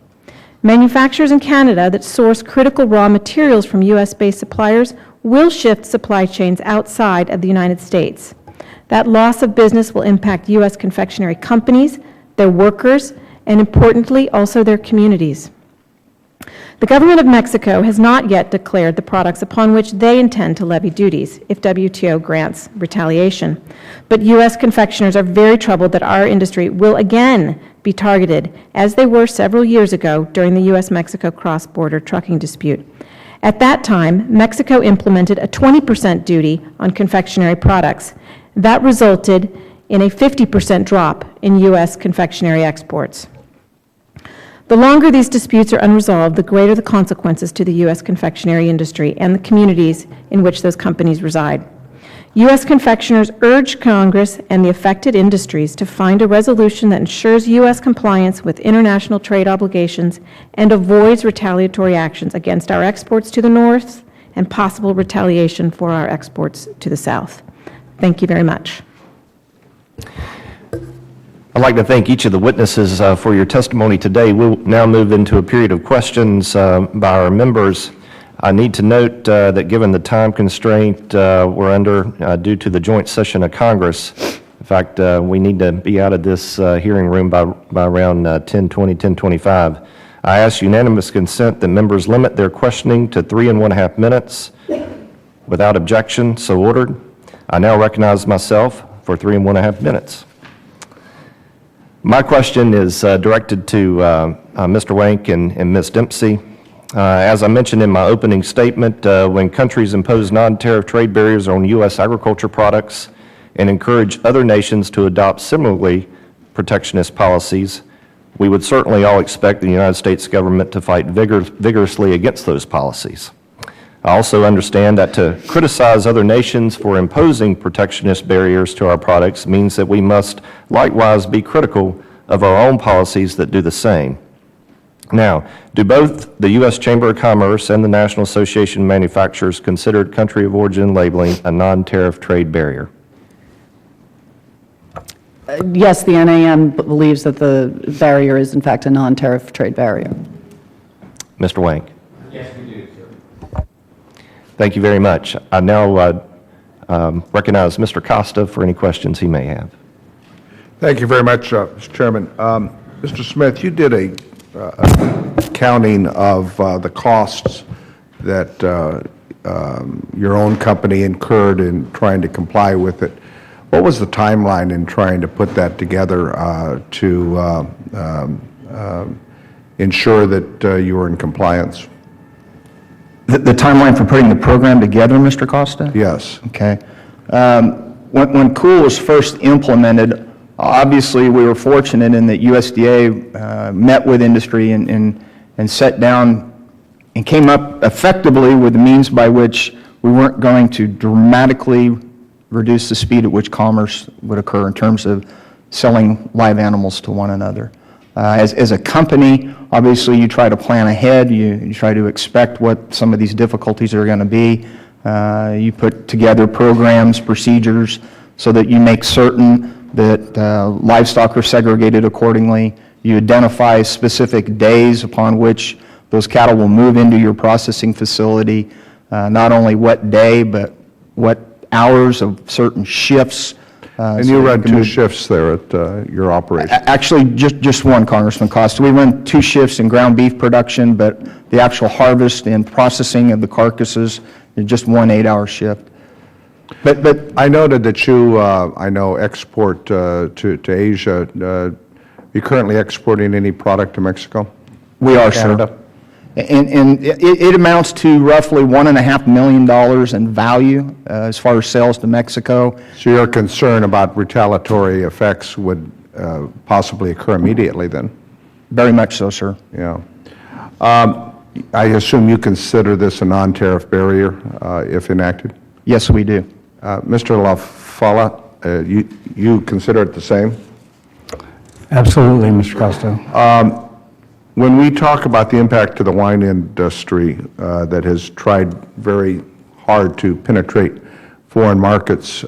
Manufacturers in Canada that source critical raw materials from U.S.-based suppliers will shift supply chains outside of the United States. That loss of business will impact U.S. confectionery companies, their workers, and importantly, also their communities. The government of Mexico has not yet declared the products upon which they intend to levy duties if WTO grants retaliation. But U.S. confectioners are very troubled that our industry will again be targeted, as they were several years ago during the U.S.-Mexico cross-border trucking dispute. At that time, Mexico implemented a 20% duty on confectionery products. That resulted in a 50% drop in U.S. confectionery exports. The longer these disputes are unresolved, the greater the consequences to the U.S. confectionery industry and the communities in which those companies reside. U.S. confectioners urge Congress and the affected industries to find a resolution that ensures U.S. compliance with international trade obligations and avoids retaliatory actions against our exports to the north and possible retaliation for our exports to the south. Thank you very much. I'd like to thank each of the witnesses for your testimony today. We'll now move into a period of questions by our members. I need to note that given the time constraint we're under due to the joint session of Congress, in fact, we need to be out of this hearing room by around 10:20, 10:25. I ask unanimous consent that members limit their questioning to 3.5 minutes. Without objection, so ordered. I now recognize myself for 3.5 minutes. My question is directed to Mr. Wank and Ms. Dempsey. As I mentioned in my opening statement, when countries impose non-tariff trade barriers on U.S. agriculture products and encourage other nations to adopt similarly protectionist policies, we would certainly all expect the United States government to fight vigorously against those policies. I also understand that to criticize other nations for imposing protectionist barriers to our products means that we must likewise be critical of our own policies that do the same. Now, do both the U.S. Chamber of Commerce and the National Association of Manufacturers consider country of origin labeling a non-tariff trade barrier? Yes, the NAM believes that the barrier is in fact a non-tariff trade barrier. Mr. Wank? Yes, we do, sir. Thank you very much. I now recognize Mr. Costa for any questions he may have. Thank you very much, Mr. Chairman. Mr. Smith, you did a counting of the costs that your own company incurred in trying to comply with it. What was the timeline in trying to put that together to ensure that you were in compliance? The timeline for putting the program together, Mr. Costa? Yes. Okay. When COOL was first implemented, obviously we were fortunate in that USDA met with industry and sat down and came up effectively with the means by which we weren't going to dramatically reduce the speed at which commerce would occur in terms of selling live animals to one another. As a company, obviously, you try to plan ahead. You try to expect what some of these difficulties are going to be. You put together programs, procedures, so that you make certain that livestock are segregated accordingly. You identify specific days upon which those cattle will move into your processing facility, not only what day, but what hours of certain shifts. And you run two shifts there at your operation? Actually, just one, Congressman Costa. We run 2 shifts in ground beef production, but the actual harvest and processing of the carcasses is just one 8-hour shift. But I noted that you, I know, export to Asia. Are you currently exporting any product to Mexico? We are, Canada? sir. And it amounts to roughly $1.5 million in value as far as sales to Mexico. So your concern about retaliatory effects would possibly occur immediately then? Very much so, sir. Yeah. I assume you consider this a non-tariff barrier if enacted? Yes, we do. Mr. LaFolla, you consider it the same? Absolutely, Mr. Costa. When we talk about the impact to the wine industry that has tried very hard to penetrate foreign markets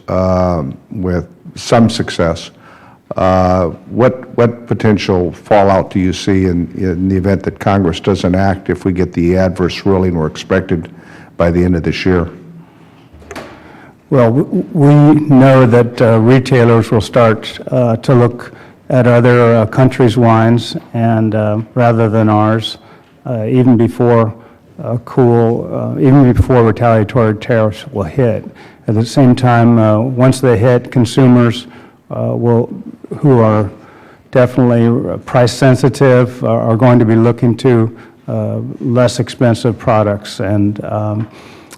with some success, what potential fallout do you see in the event that Congress doesn't act if we get the adverse ruling we're expected by the end of this year? Well, we know that retailers will start to look at other countries' wines and rather than ours, even before even before retaliatory tariffs will hit. At the same time, once they hit, consumers who are definitely price sensitive are going to be looking to less expensive products, and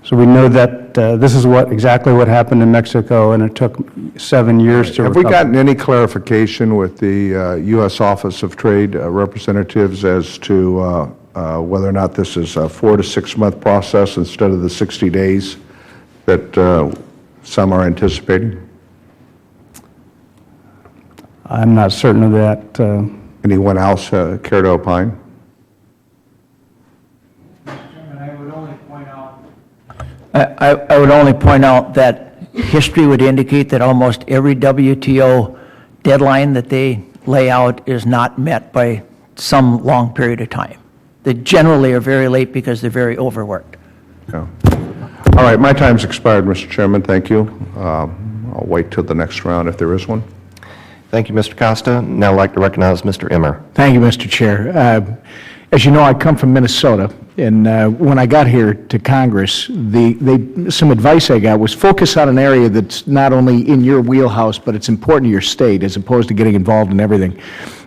so we know that this is exactly what happened in Mexico, and it took 7 years to recover. Have we gotten any clarification with the U.S. Office of Trade representatives as to whether or not this is a 4 to 6 month process instead of the 60 days that some are anticipating? I'm not certain of that. Anyone else care to opine? I would only point out that history would indicate that almost every WTO deadline that they lay out is not met by some long period of time. They generally are very late because they're very overworked. Yeah. All right, my time's expired, Mr. Chairman. Thank you. I'll wait till the next round if there is one. Thank you, Mr. Costa. Now I'd like to recognize Mr. Emmer. Thank you, Mr. Chair. As you know, I come from Minnesota, and when I got here to Congress, some advice I got was focus on an area that's not only in your wheelhouse, but it's important to your state, as opposed to getting involved in everything.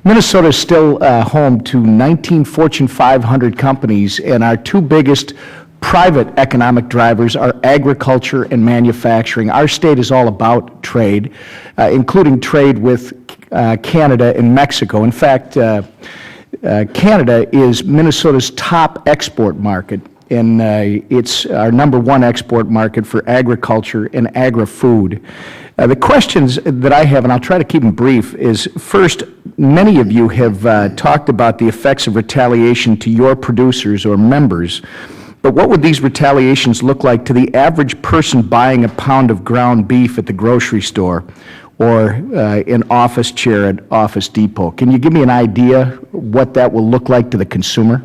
Minnesota is still home to 19 Fortune 500 companies, and our 2 biggest private economic drivers are agriculture and manufacturing. Our state is all about trade, including trade with Canada and Mexico. In fact, Canada is Minnesota's top export market, and it's our #1 export market for agriculture and agri-food. The questions that I have, and I'll try to keep them brief, is first, many of you have talked about the effects of retaliation to your producers or members, but what would these retaliations look like to the average person buying a pound of ground beef at the grocery store or an office chair at Office Depot? Can you give me an idea what that will look like to the consumer?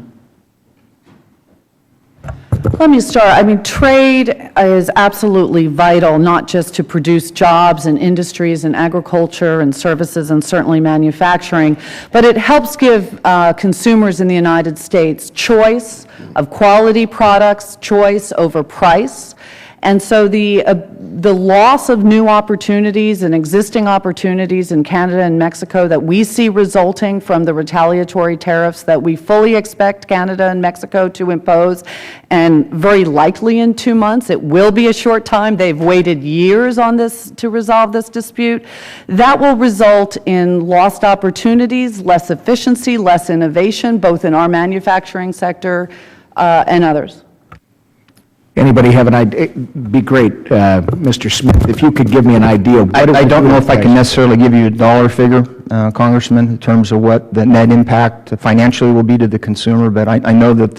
Let me start. I mean, trade is absolutely vital, not just to produce jobs and industries and agriculture and services and certainly manufacturing, but it helps give consumers in the United States choice of quality products, choice over price. And so the loss of new opportunities and existing opportunities in Canada and Mexico that we see resulting from the retaliatory tariffs that we fully expect Canada and Mexico to impose, and very likely in 2 months, it will be a short time. They've waited years on this to resolve this dispute. That will result in lost opportunities, less efficiency, less innovation, both in our manufacturing sector and others. Anybody have an idea? It'd be great, Mr. Smith, if you could give me an idea. Of I don't know if I can necessarily give you a dollar figure, Congressman, in terms of what the net impact financially will be to the consumer, but I know that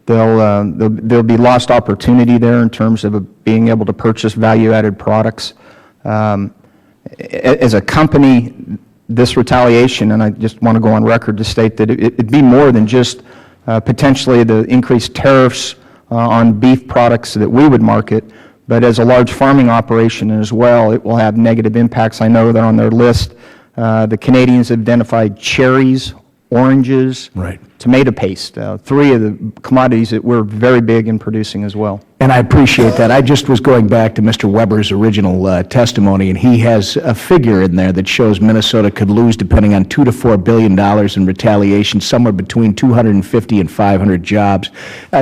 there'll be lost opportunity there in terms of being able to purchase value-added products. As a company, this retaliation, and I just want to go on record to state that it'd be more than just potentially the increased tariffs on beef products that we would market, but as a large farming operation as well, it will have negative impacts. I know that on their list, the Canadians have identified cherries, oranges, Right. tomato paste, 3 of the commodities that we're very big in producing as well. And I appreciate that. I just was going back to Mr. Weber's original testimony, and he has a figure in there that shows Minnesota could lose, depending on $2 to $4 billion in retaliation, somewhere between 250 and 500 jobs.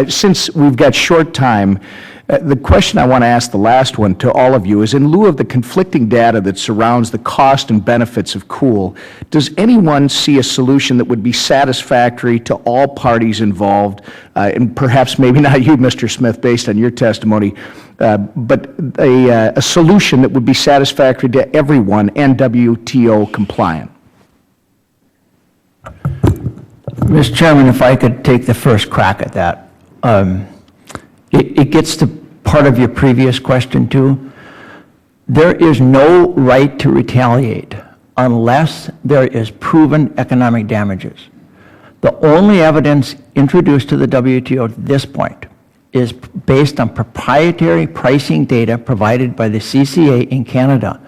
Since we've got short time, the question I want to ask, the last one, to all of you is, in lieu of the conflicting data that surrounds the cost and benefits of cool, does anyone see a solution that would be satisfactory to all parties involved, and perhaps maybe not you, Mr. Smith, based on your testimony, but a solution that would be satisfactory to everyone and WTO compliant? Mr. Chairman, if I could take the first crack at that. It gets to part of your previous question, too. There is no right to retaliate unless there is proven economic damages. The only evidence introduced to the WTO at this point is based on proprietary pricing data provided by the CCA in Canada,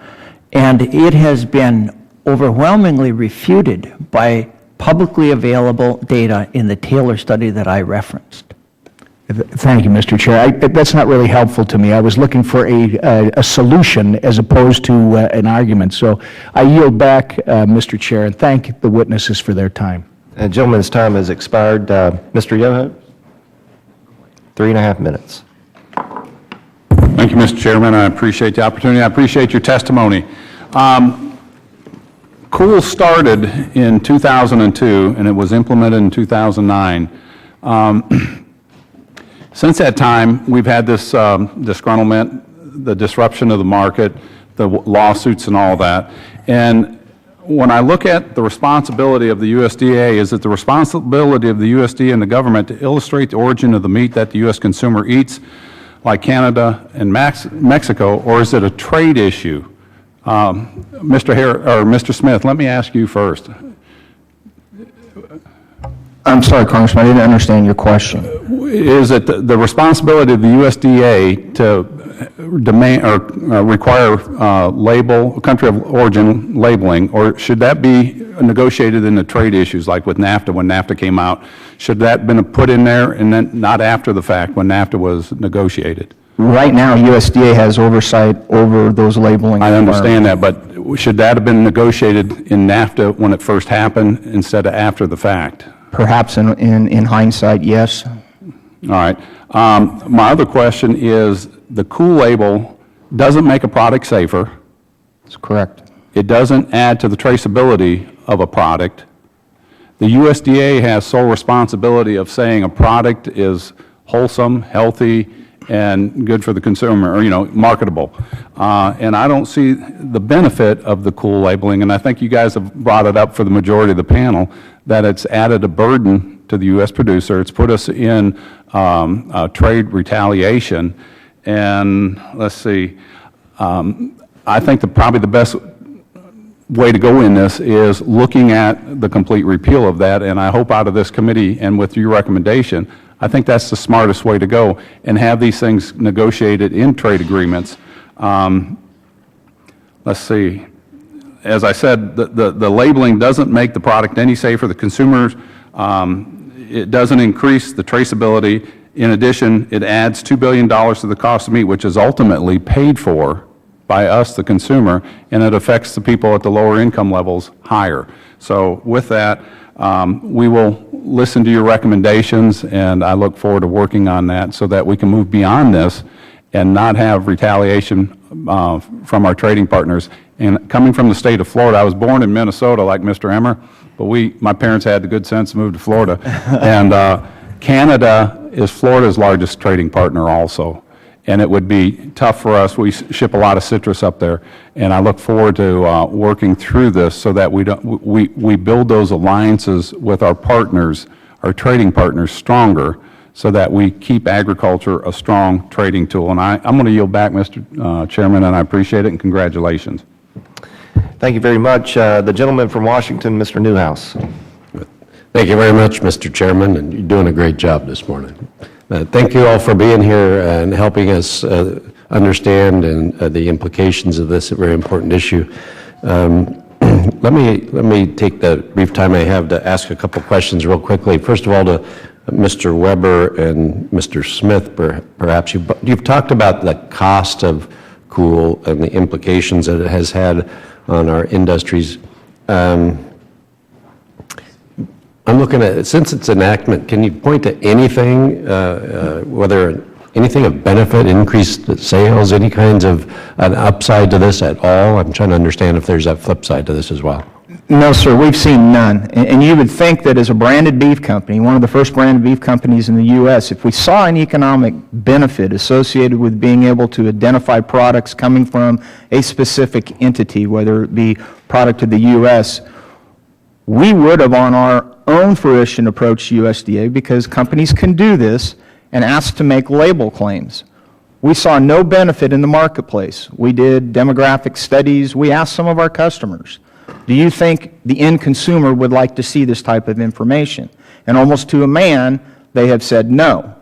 and it has been overwhelmingly refuted by publicly available data in the Taylor study that I referenced. Thank you, Mr. Chair. That's not really helpful to me. I was looking for a solution as opposed to an argument. So I yield back, Mr. Chair, and thank the witnesses for their time. Gentleman's time has expired. Mr. Yoho, 3.5 minutes. Thank you, Mr. Chairman. I appreciate the opportunity. I appreciate your testimony. Cool started in 2002, and it was implemented in 2009. Since that time, we've had this disgruntlement, the disruption of the market, the lawsuits and all that. And when I look at the responsibility of the USDA, is it the responsibility of the USDA and the government to illustrate the origin of the meat that the U.S. consumer eats, like Canada and Mexico, or is it a trade issue? Mr. Smith, let me ask you first. I'm sorry, Congressman, I didn't understand your question. Is it the responsibility of the USDA to demand or require country of origin labeling, or should that be negotiated in the trade issues, like with NAFTA, when NAFTA came out? Should that have been put in there and then not after the fact when NAFTA was negotiated? Right now, USDA has oversight over those labeling. I understand that, but should that have been negotiated in NAFTA when it first happened instead of after the fact? Perhaps in hindsight, yes. All right. My other question is, the cool label doesn't make a product safer. That's correct. It doesn't add to the traceability of a product. The USDA has sole responsibility of saying a product is wholesome, healthy, and good for the consumer, or, marketable. And I don't see the benefit of the cool labeling, and I think you guys have brought it up for the majority of the panel, that it's added a burden to the U.S. producer. It's put us in trade retaliation. And let's see, I think probably the best way to go in this is looking at the complete repeal of that, and I hope out of this committee and with your recommendation, I think that's the smartest way to go, and have these things negotiated in trade agreements. Let's see. As I said, the labeling doesn't make the product any safer. The consumers, it doesn't increase the traceability. In addition, it adds $2 billion to the cost of meat, which is ultimately paid for by us, the consumer, and it affects the people at the lower income levels higher. So with that, we will listen to your recommendations, and I look forward to working on that so that we can move beyond this and not have retaliation from our trading partners. And coming from the state of Florida, I was born in Minnesota like Mr. Emmer, but my parents had the good sense to move to Florida. And Canada is Florida's largest trading partner also. And it would be tough for us. We ship a lot of citrus up there, and I look forward to working through this so that we build those alliances with our partners, our trading partners, stronger, so that we keep agriculture a strong trading tool. And I'm going to yield back, Mr. Chairman, and I appreciate it, and congratulations. Thank you very much. The gentleman from Washington, Mr. Newhouse. Thank you very much, Mr. Chairman, and you're doing a great job this morning. Thank you all for being here and helping us understand the implications of this very important issue. Let me take the brief time I have to ask a couple questions real quickly. First of all, to Mr. Weber and Mr. Smith, perhaps you've talked about the cost of coal and the implications that it has had on our industries. I'm looking at, since its enactment, can you point to anything, whether anything of benefit, increased sales, any kinds of an upside to this at all? I'm trying to understand if there's a flip side to this as well. No, sir, we've seen none. And you would think that as a branded beef company, one of the first branded beef companies in the U.S., if we saw an economic benefit associated with being able to identify products coming from a specific entity, whether it be product of the U.S., we would have, on our own fruition, approached USDA, because companies can do this, and ask to make label claims. We saw no benefit in the marketplace. We did demographic studies. We asked some of our customers, do you think the end consumer would like to see this type of information? And almost to a man, they have said no.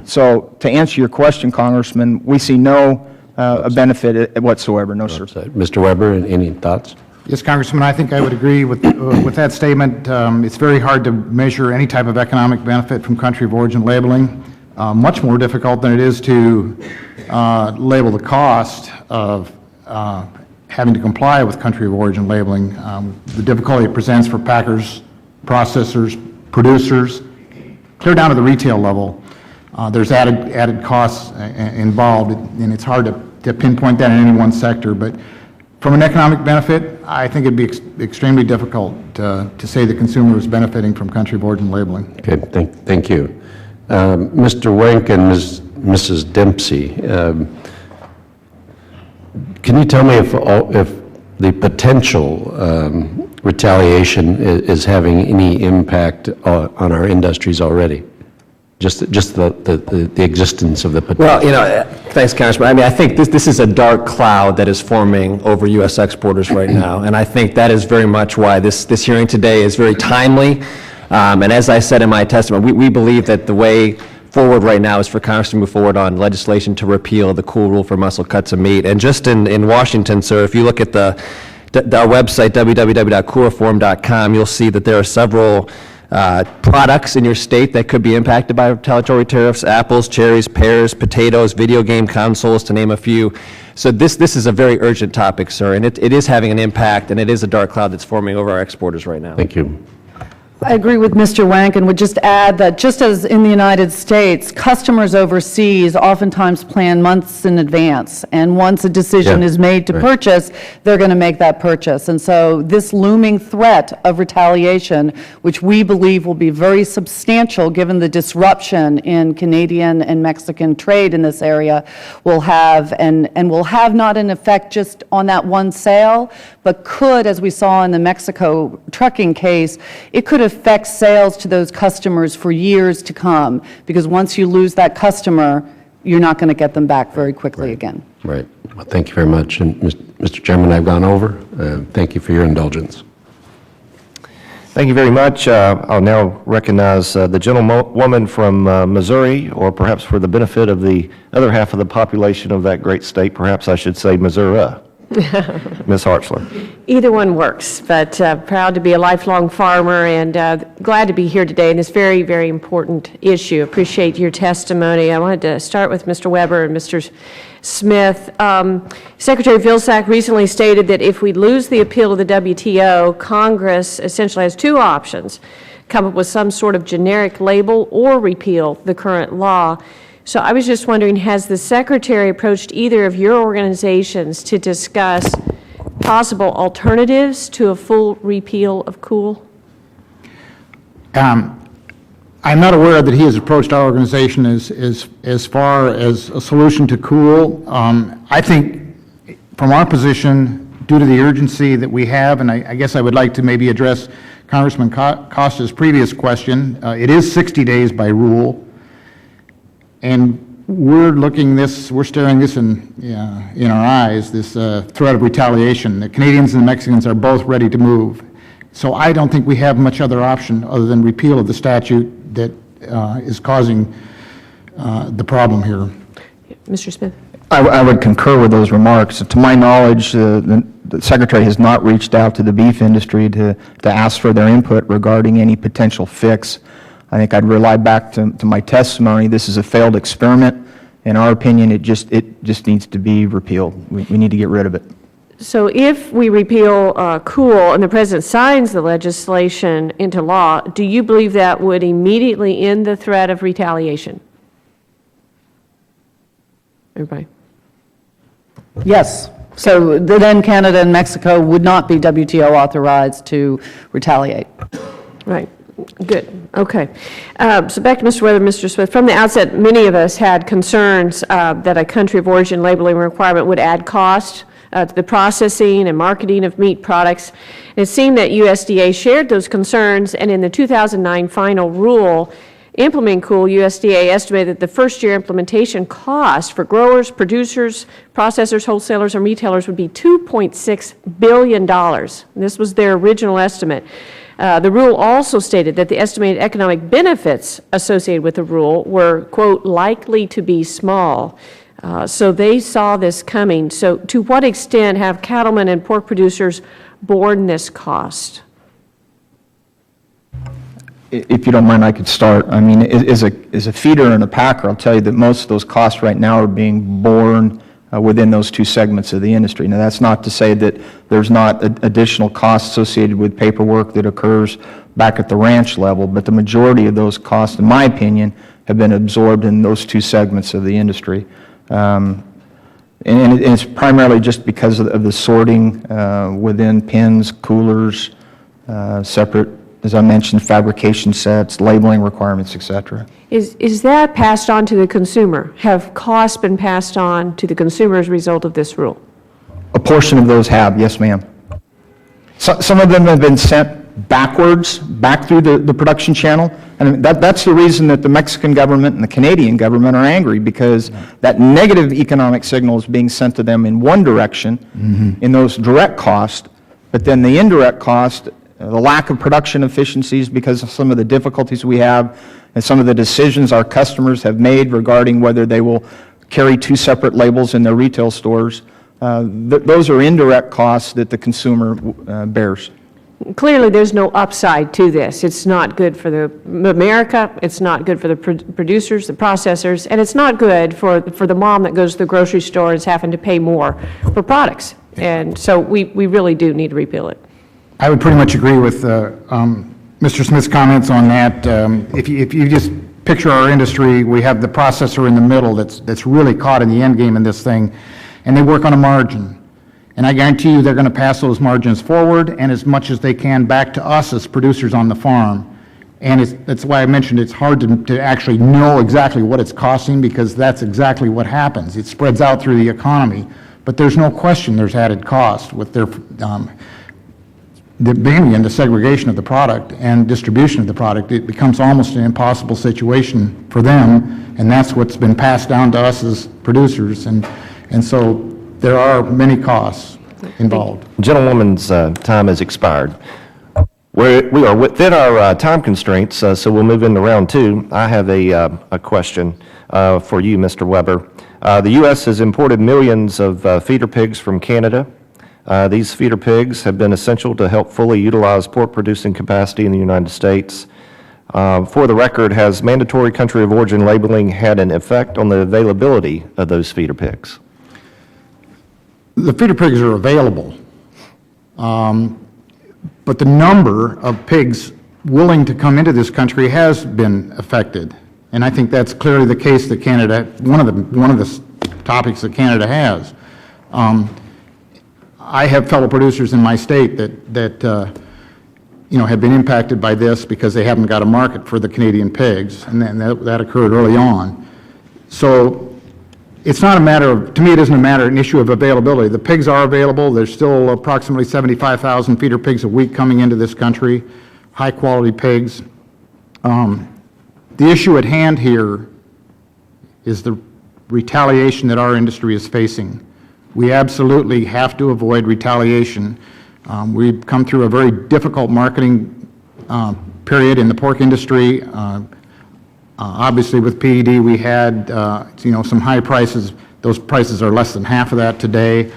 So to answer your question, Congressman, we see no benefit whatsoever. No, sir. Mr. Weber, any thoughts? Yes, Congressman, I think I would agree with that statement. It's very hard to measure any type of economic benefit from country of origin labeling. Much more difficult than it is to label the cost of having to comply with country of origin labeling. The difficulty it presents for packers, processors, producers, clear down to the retail level. There's added costs involved, and it's hard to pinpoint that in any one sector. But from an economic benefit, I think it'd be extremely difficult to say the consumer is benefiting from country of origin labeling. Okay, thank you. Mr. Wenk and Mrs. Dempsey, can you tell me if the potential retaliation is having any impact on our industries already? Just the existence of the potential. Well, thanks, Congressman. I mean, I think this is a dark cloud that is forming over U.S. exporters right now, and I think that is very much why this hearing today is very timely. And as I said in my testimony, we believe that the way forward right now is for Congress to move forward on legislation to repeal the cool rule for muscle cuts of meat. And just in Washington, sir, if you look at our website, www.coolreform.com, you'll see that there are several products in your state that could be impacted by retaliatory tariffs: apples, cherries, pears, potatoes, video game consoles, to name a few. So this is a very urgent topic, sir, and it is having an impact, and it is a dark cloud that's forming over our exporters right now. Thank you. I agree with Mr. Wank, and would just add that just as in the United States, customers overseas oftentimes plan months in advance, and once a decision is made to purchase, they're going to make that purchase. And so this looming threat of retaliation, which we believe will be very substantial given the disruption in Canadian and Mexican trade in this area, will have, and will have not an effect just on that one sale, but could, as we saw in the Mexico trucking case, it could affect sales to those customers for years to come, because once you lose that customer, you're not going to get them back very quickly again. Right. Well, thank you very much. And Mr. Chairman, I've gone over. Thank you for your indulgence. Thank you very much. I'll now recognize the gentlewoman from Missouri, or perhaps for the benefit of the other half of the population of that great state, perhaps I should say Missouri. Ms. Hartzler. Either one works, but proud to be a lifelong farmer, and glad to be here today in this very, very important issue. Appreciate your testimony. I wanted to start with Mr. Weber and Mr. Smith. Secretary Vilsack recently stated that if we lose the appeal to the WTO, Congress essentially has two options: come up with some sort of generic label or repeal the current law. So I was just wondering, has the Secretary approached either of your organizations to discuss possible alternatives to a full repeal of COOL? I I'm not aware that he has approached our organization as far as a solution to cool. I think from our position, due to the urgency that we have, and I guess I would like to maybe address Congressman Costa's previous question, it is 60 days by rule, and we're staring this in our eyes, this threat of retaliation. The Canadians and the Mexicans are both ready to move. So I don't think we have much other option other than repeal of the statute that is causing the problem here. Mr. Smith? I would concur with those remarks. To my knowledge, the Secretary has not reached out to the beef industry to ask for their input regarding any potential fix. I think I'd rely back to my testimony. This is a failed experiment. In our opinion, it just needs to be repealed. We need to get rid of it. So if we repeal cool and the President signs the legislation into law, do you believe that would immediately end the threat of retaliation? Everybody? Yes. So then Canada and Mexico would not be WTO authorized to retaliate. Right. Good. Okay. So back to Mr. Weber, Mr. Smith. From the outset, many of us had concerns that a country of origin labeling requirement would add cost to the processing and marketing of meat products. It seemed that USDA shared those concerns, and in the 2009 final rule implementing cool, USDA estimated that the first-year implementation cost for growers, producers, processors, wholesalers, and retailers would be $2.6 billion. This was their original estimate. The rule also stated that the estimated economic benefits associated with the rule were, quote, likely to be small. So they saw this coming. So to what extent have cattlemen and pork producers borne this cost? If you don't mind, I could start. I mean, as a feeder and a packer, I'll tell you that most of those costs right now are being borne within those two segments of the industry. Now, that's not to say that there's not additional costs associated with paperwork that occurs back at the ranch level, but the majority of those costs, in my opinion, have been absorbed in those two segments of the industry. And it's primarily just because of the sorting within pens, coolers, separate, as I mentioned, fabrication sets, labeling requirements, et cetera. Is that passed on to the consumer? Have costs been passed on to the consumer as a result of this rule? A portion of those have, yes, ma'am. Some of them have been sent backwards, back through the production channel. And that's the reason that the Mexican government and the Canadian government are angry, because that negative economic signal is being sent to them in one direction, in those direct costs, but then the indirect cost, the lack of production efficiencies because of some of the difficulties we have and some of the decisions our customers have made regarding whether they will carry two separate labels in their retail stores. Those are indirect costs that the consumer bears. Clearly, there's no upside to this. It's not good for America, it's not good for the producers, the processors, and it's not good for the mom that goes to the grocery store and is having to pay more for products. And so we really do need to repeal it. I would pretty much agree with Mr. Smith's comments on that. If you just picture our industry, we have the processor in the middle that's really caught in the end game in this thing, and they work on a margin. And I guarantee you they're going to pass those margins forward and as much as they can back to us as producers on the farm. And that's why I mentioned it's hard to actually know exactly what it's costing, because that's exactly what happens. It spreads out through the economy. But there's no question there's added cost with their being in the segregation of the product and distribution of the product. It becomes almost an impossible situation for them, and that's what's been passed down to us as producers. And so there are many costs involved. Gentlewoman's time has expired. We are within our time constraints, so we'll move into round two. I have a question for you, Mr. Weber. The U.S. has imported millions of feeder pigs from Canada. These feeder pigs have been essential to help fully utilize pork producing capacity in the United States. For the record, has mandatory country of origin labeling had an effect on the availability of those feeder pigs? The feeder pigs are available, but the number of pigs willing to come into this country has been affected. And I think that's clearly the case that Canada, one of the topics that Canada has. I have fellow producers in my state that have been impacted by this because they haven't got a market for the Canadian pigs, and then that occurred early on. So it's not a matter of, to me, it isn't an issue of availability. The pigs are available. There's still approximately 75,000 feeder pigs a week coming into this country, high-quality pigs. The issue at hand here is the retaliation that our industry is facing. We absolutely have to avoid retaliation. We've come through a very difficult marketing period in the pork industry. Obviously, with PED, we had some high prices. Those prices are less than half of that today.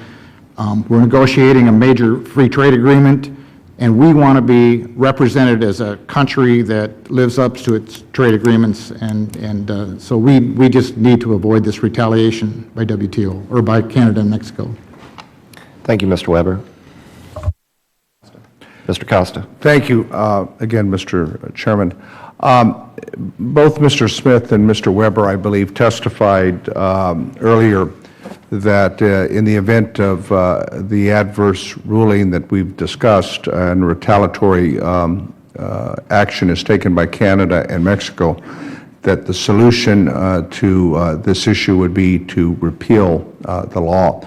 We're negotiating a major free trade agreement, and we want to be represented as a country that lives up to its trade agreements, and so we just need to avoid this retaliation by WTO, or by Canada and Mexico. Thank you, Mr. Weber. Mr. Costa. Thank you again, Mr. Chairman. Both Mr. Smith and Mr. Weber, I believe, testified earlier that in the event of the adverse ruling that we've discussed and retaliatory action is taken by Canada and Mexico, that the solution to this issue would be to repeal the law.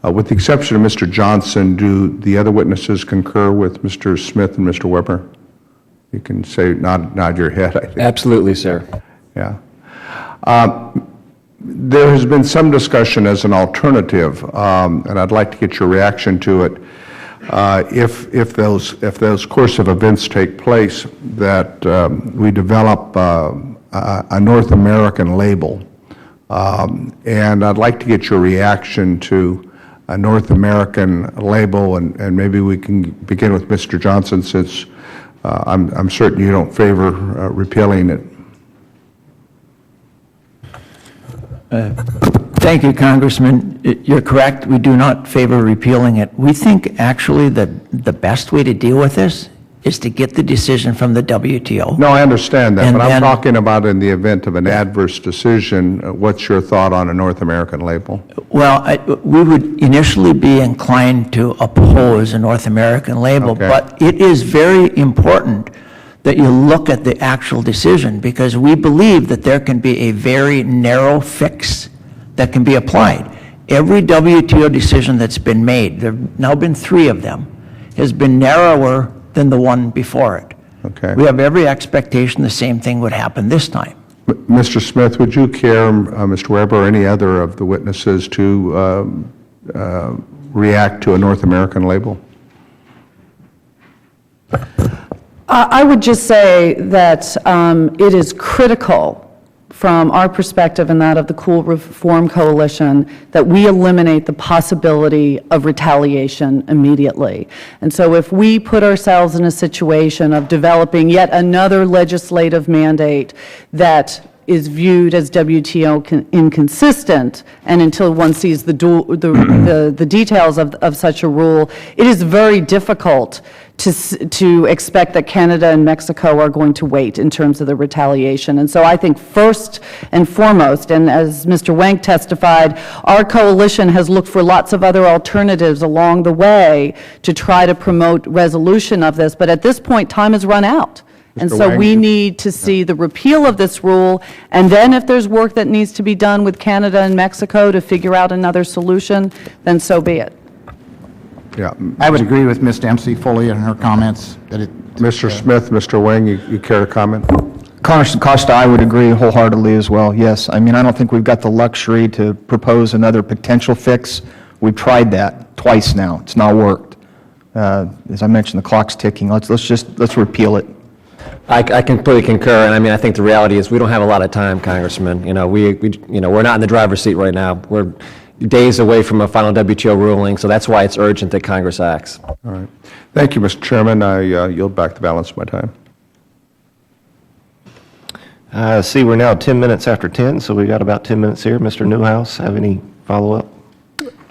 With the exception of Mr. Johnson, do the other witnesses concur with Mr. Smith and Mr. Weber? You can say, nod your head, I think. Absolutely, sir. Yeah. There has been some discussion as an alternative, and I'd like to get your reaction to it. If those course of events take place, that we develop a North American label, and I'd like to get your reaction to a North American label, and maybe we can begin with Mr. Johnson, since I'm certain you don't favor repealing it. Thank you, Congressman. You're correct. We do not favor repealing it. We think actually that the best way to deal with this is to get the decision from the WTO. No, I understand that, And but I'm then- talking about in the event of an adverse decision, what's your thought on a North American label? Well, we would initially be inclined to oppose a North American label, Okay. but it is very important that you look at the actual decision, because we believe that there can be a very narrow fix that can be applied. Every WTO decision that's been made, there have now been 3 of them, has been narrower than the one before it. Okay. We have every expectation the same thing would happen this time. Mr. Smith, would you care, Mr. Weber, or any other of the witnesses to react to a North American label? I would just say that it is critical from our perspective and that of the Cool Reform Coalition that we eliminate the possibility of retaliation immediately. And so if we put ourselves in a situation of developing yet another legislative mandate that is viewed as WTO inconsistent, and until one sees the details of such a rule, it is very difficult to expect that Canada and Mexico are going to wait in terms of the retaliation. And so I think first and foremost, and as Mr. Wank testified, our coalition has looked for lots of other alternatives along the way to try to promote resolution of this, but at this point, time has run out. And Mr. so Wang, we need to see the repeal of this rule, and then if there's work that needs to be done with Canada and Mexico to figure out another solution, then so be it. Yeah. I would agree with Ms. Dempsey fully in her comments that it. Mr. Smith, Mr. Wang, you care to comment? Congressman Costa, I would agree wholeheartedly as well, yes. I mean, I don't think we've got the luxury to propose another potential fix. We've tried that twice now. It's not worked. As I mentioned, the clock's ticking. Let's repeal it. I completely concur, and I mean, I think the reality is we don't have a lot of time, Congressman. You know, we're not in the driver's seat right now. We're days away from a final WTO ruling, so that's why it's urgent that Congress acts. All right. Thank you, Mr. Chairman. I yield back the balance of my time. See, we're now 10 minutes after 10, so we got about 10 minutes here. Mr. Newhouse, have any follow-up?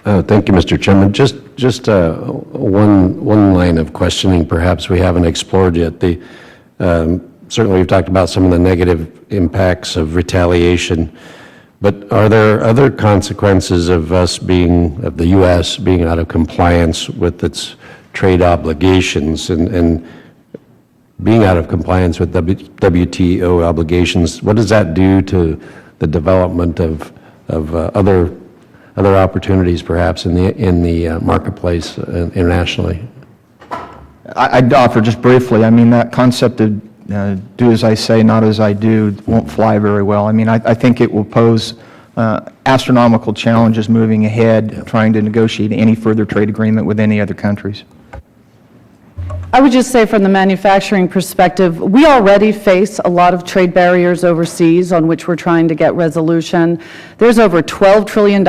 Thank you, Mr. Chairman. Just one line of questioning perhaps we haven't explored yet. Certainly we've talked about some of the negative impacts of retaliation, but are there other consequences of the U.S. being out of compliance with its trade obligations? And being out of compliance with WTO obligations, what does that do to the development of other opportunities perhaps in the marketplace internationally? I'd offer just briefly, I mean, that concept of do as I say, not as I do won't fly very well. I mean, I think it will pose astronomical challenges moving ahead, trying to negotiate any further trade agreement with any other countries. I would just say from the manufacturing perspective, we already face a lot of trade barriers overseas on which we're trying to get resolution. There's over $12 trillion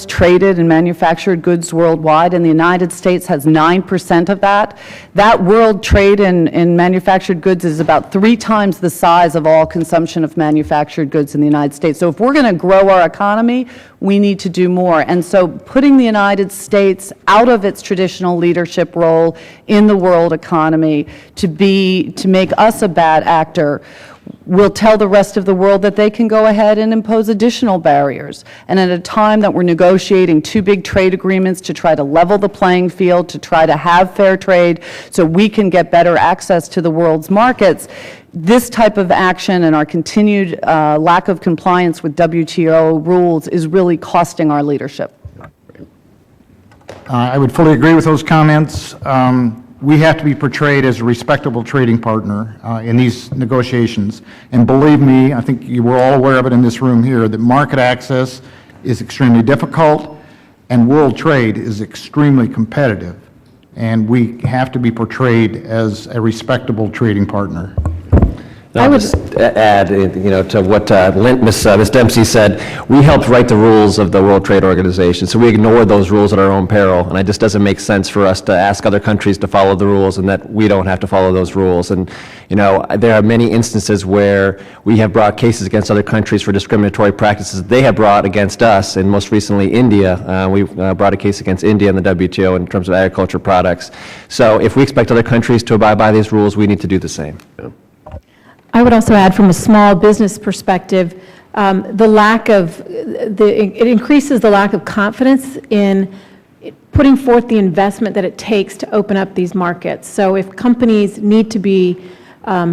traded in manufactured goods worldwide, and the United States has 9% of that. That world trade in manufactured goods is about 3 times the size of all consumption of manufactured goods in the United States. So if we're going to grow our economy, we need to do more. And so putting the United States out of its traditional leadership role in the world economy to make us a bad actor will tell the rest of the world that they can go ahead and impose additional barriers. And at a time that we're negotiating 2 big trade agreements to try to level the playing field, to try to have fair trade so we can get better access to the world's markets, this type of action and our continued lack of compliance with WTO rules is really costing our leadership. I would fully agree with those comments. We have to be portrayed as a respectable trading partner in these negotiations. And believe me, I think you were all aware of it in this room here, that market access is extremely difficult and world trade is extremely competitive. And we have to be portrayed as a respectable trading partner. I would just add, to what Ms. Dempsey said, we helped write the rules of the World Trade Organization, so we ignore those rules at our own peril, and it just doesn't make sense for us to ask other countries to follow the rules and that we don't have to follow those rules. And, there are many instances where we have brought cases against other countries for discriminatory practices they have brought against us, and most recently India. We brought a case against India in the WTO in terms of agriculture products. So if we expect other countries to abide by these rules, we need to do the same. Yeah. I would also add from a small business perspective, it increases the lack of confidence in putting forth the investment that it takes to open up these markets. So if companies need to be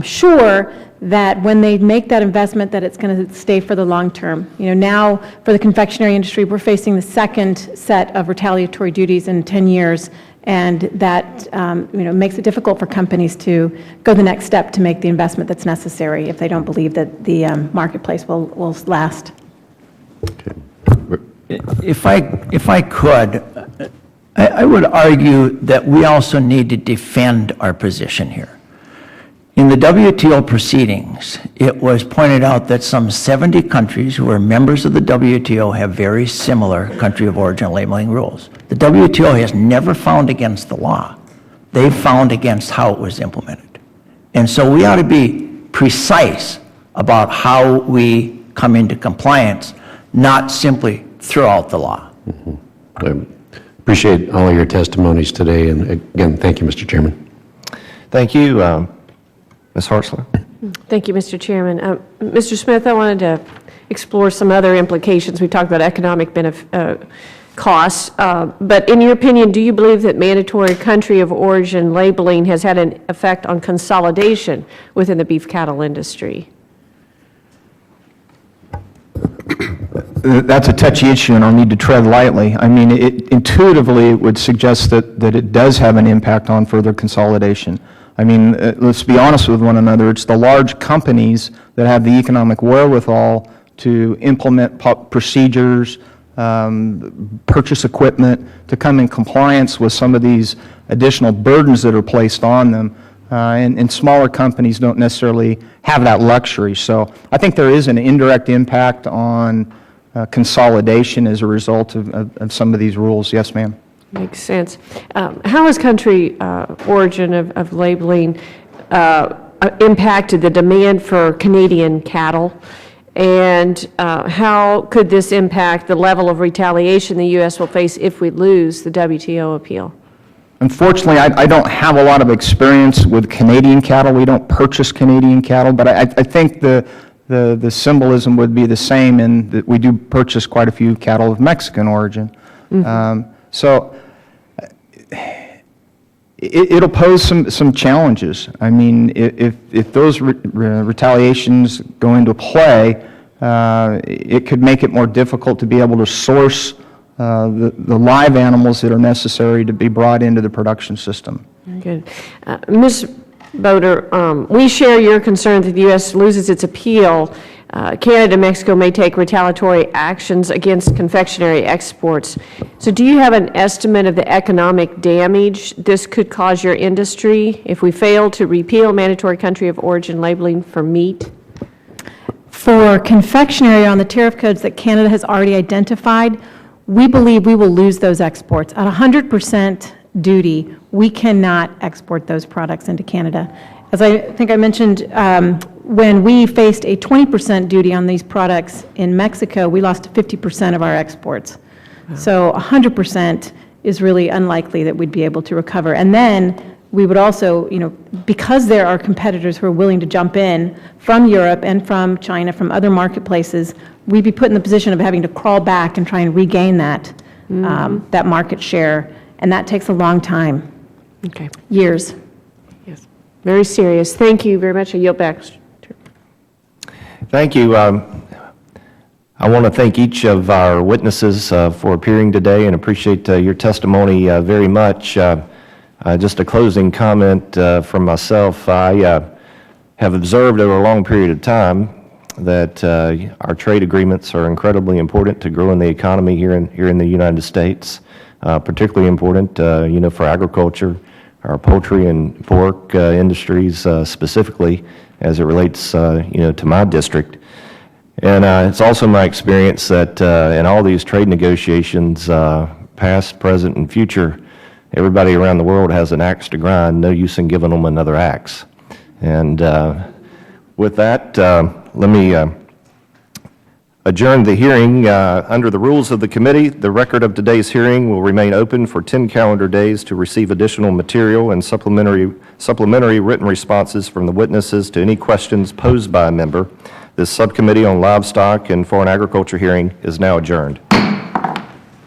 sure that when they make that investment that it's going to stay for the long term. Now for the confectionery industry, we're facing the second set of retaliatory duties in 10 years. And that makes it difficult for companies to go the next step to make the investment that's necessary if they don't believe that the marketplace will last. If I could, I would argue that we also need to defend our position here. In the WTO proceedings, it was pointed out that some 70 countries who are members of the WTO have very similar country of origin labeling rules. The WTO has never found against the law. They've found against how it was implemented. And so we ought to be precise about how we come into compliance, not simply throw out the law. Mm-hmm. I appreciate all of your testimonies today. And again, thank you, Mr. Chairman. Thank you. Ms. Hartzler. Thank you, Mr. Chairman. Mr. Smith, I wanted to explore some other implications. We talked about economic costs, but in your opinion, do you believe that mandatory country of origin labeling has had an effect on consolidation within the beef cattle industry? That's a touchy issue, and I'll need to tread lightly. I mean, intuitively, it would suggest that it does have an impact on further consolidation. I mean, let's be honest with one another. It's the large companies that have the economic wherewithal to implement procedures, purchase equipment, to come in compliance with some of these additional burdens that are placed on them. And smaller companies don't necessarily have that luxury. So I think there is an indirect impact on consolidation as a result of some of these rules. Yes, ma'am. Makes sense. How has country origin of labeling impacted the demand for Canadian cattle? And how could this impact the level of retaliation the U.S. will face if we lose the WTO appeal? Unfortunately, I don't have a lot of experience with Canadian cattle. We don't purchase Canadian cattle, but I think the symbolism would be the same in that we do purchase quite a few cattle of Mexican origin. Mm-hmm. So it'll pose some challenges. I mean, if those retaliations go into play, it could make it more difficult to be able to source the live animals that are necessary to be brought into the production system. Very good. Ms. Boder, we share your concern that the U.S. loses its appeal. Canada and Mexico may take retaliatory actions against confectionery exports. So do you have an estimate of the economic damage this could cause your industry if we fail to repeal mandatory country of origin labeling for meat? For confectionery on the tariff codes that Canada has already identified, we believe we will lose those exports. At 100% duty, we cannot export those products into Canada. As I think I mentioned, when we faced a 20% duty on these products in Mexico, we lost 50% of our exports. So 100% is really unlikely that we'd be able to recover. And then we would also, because there are competitors who are willing to jump in from Europe and from China, from other marketplaces, we'd be put in the position of having to crawl back and try and regain that, that market share. And that takes a long time. Okay. Years. Yes. Very serious. Thank you very much. I yield back. Thank you. I want to thank each of our witnesses for appearing today and appreciate your testimony very much. Just a closing comment from myself. I have observed over a long period of time that our trade agreements are incredibly important to growing the economy here in the United States, particularly important, for agriculture, our poultry and pork industries specifically as it relates, to my district. And it's also my experience that in all these trade negotiations, past, present, and future, everybody around the world has an axe to grind, no use in giving them another axe. And with that, let me adjourn the hearing. Under the rules of the committee, the record of today's hearing will remain open for 10 calendar days to receive additional material and supplementary written responses from the witnesses to any questions posed by a member. This subcommittee on livestock and foreign agriculture hearing is now adjourned.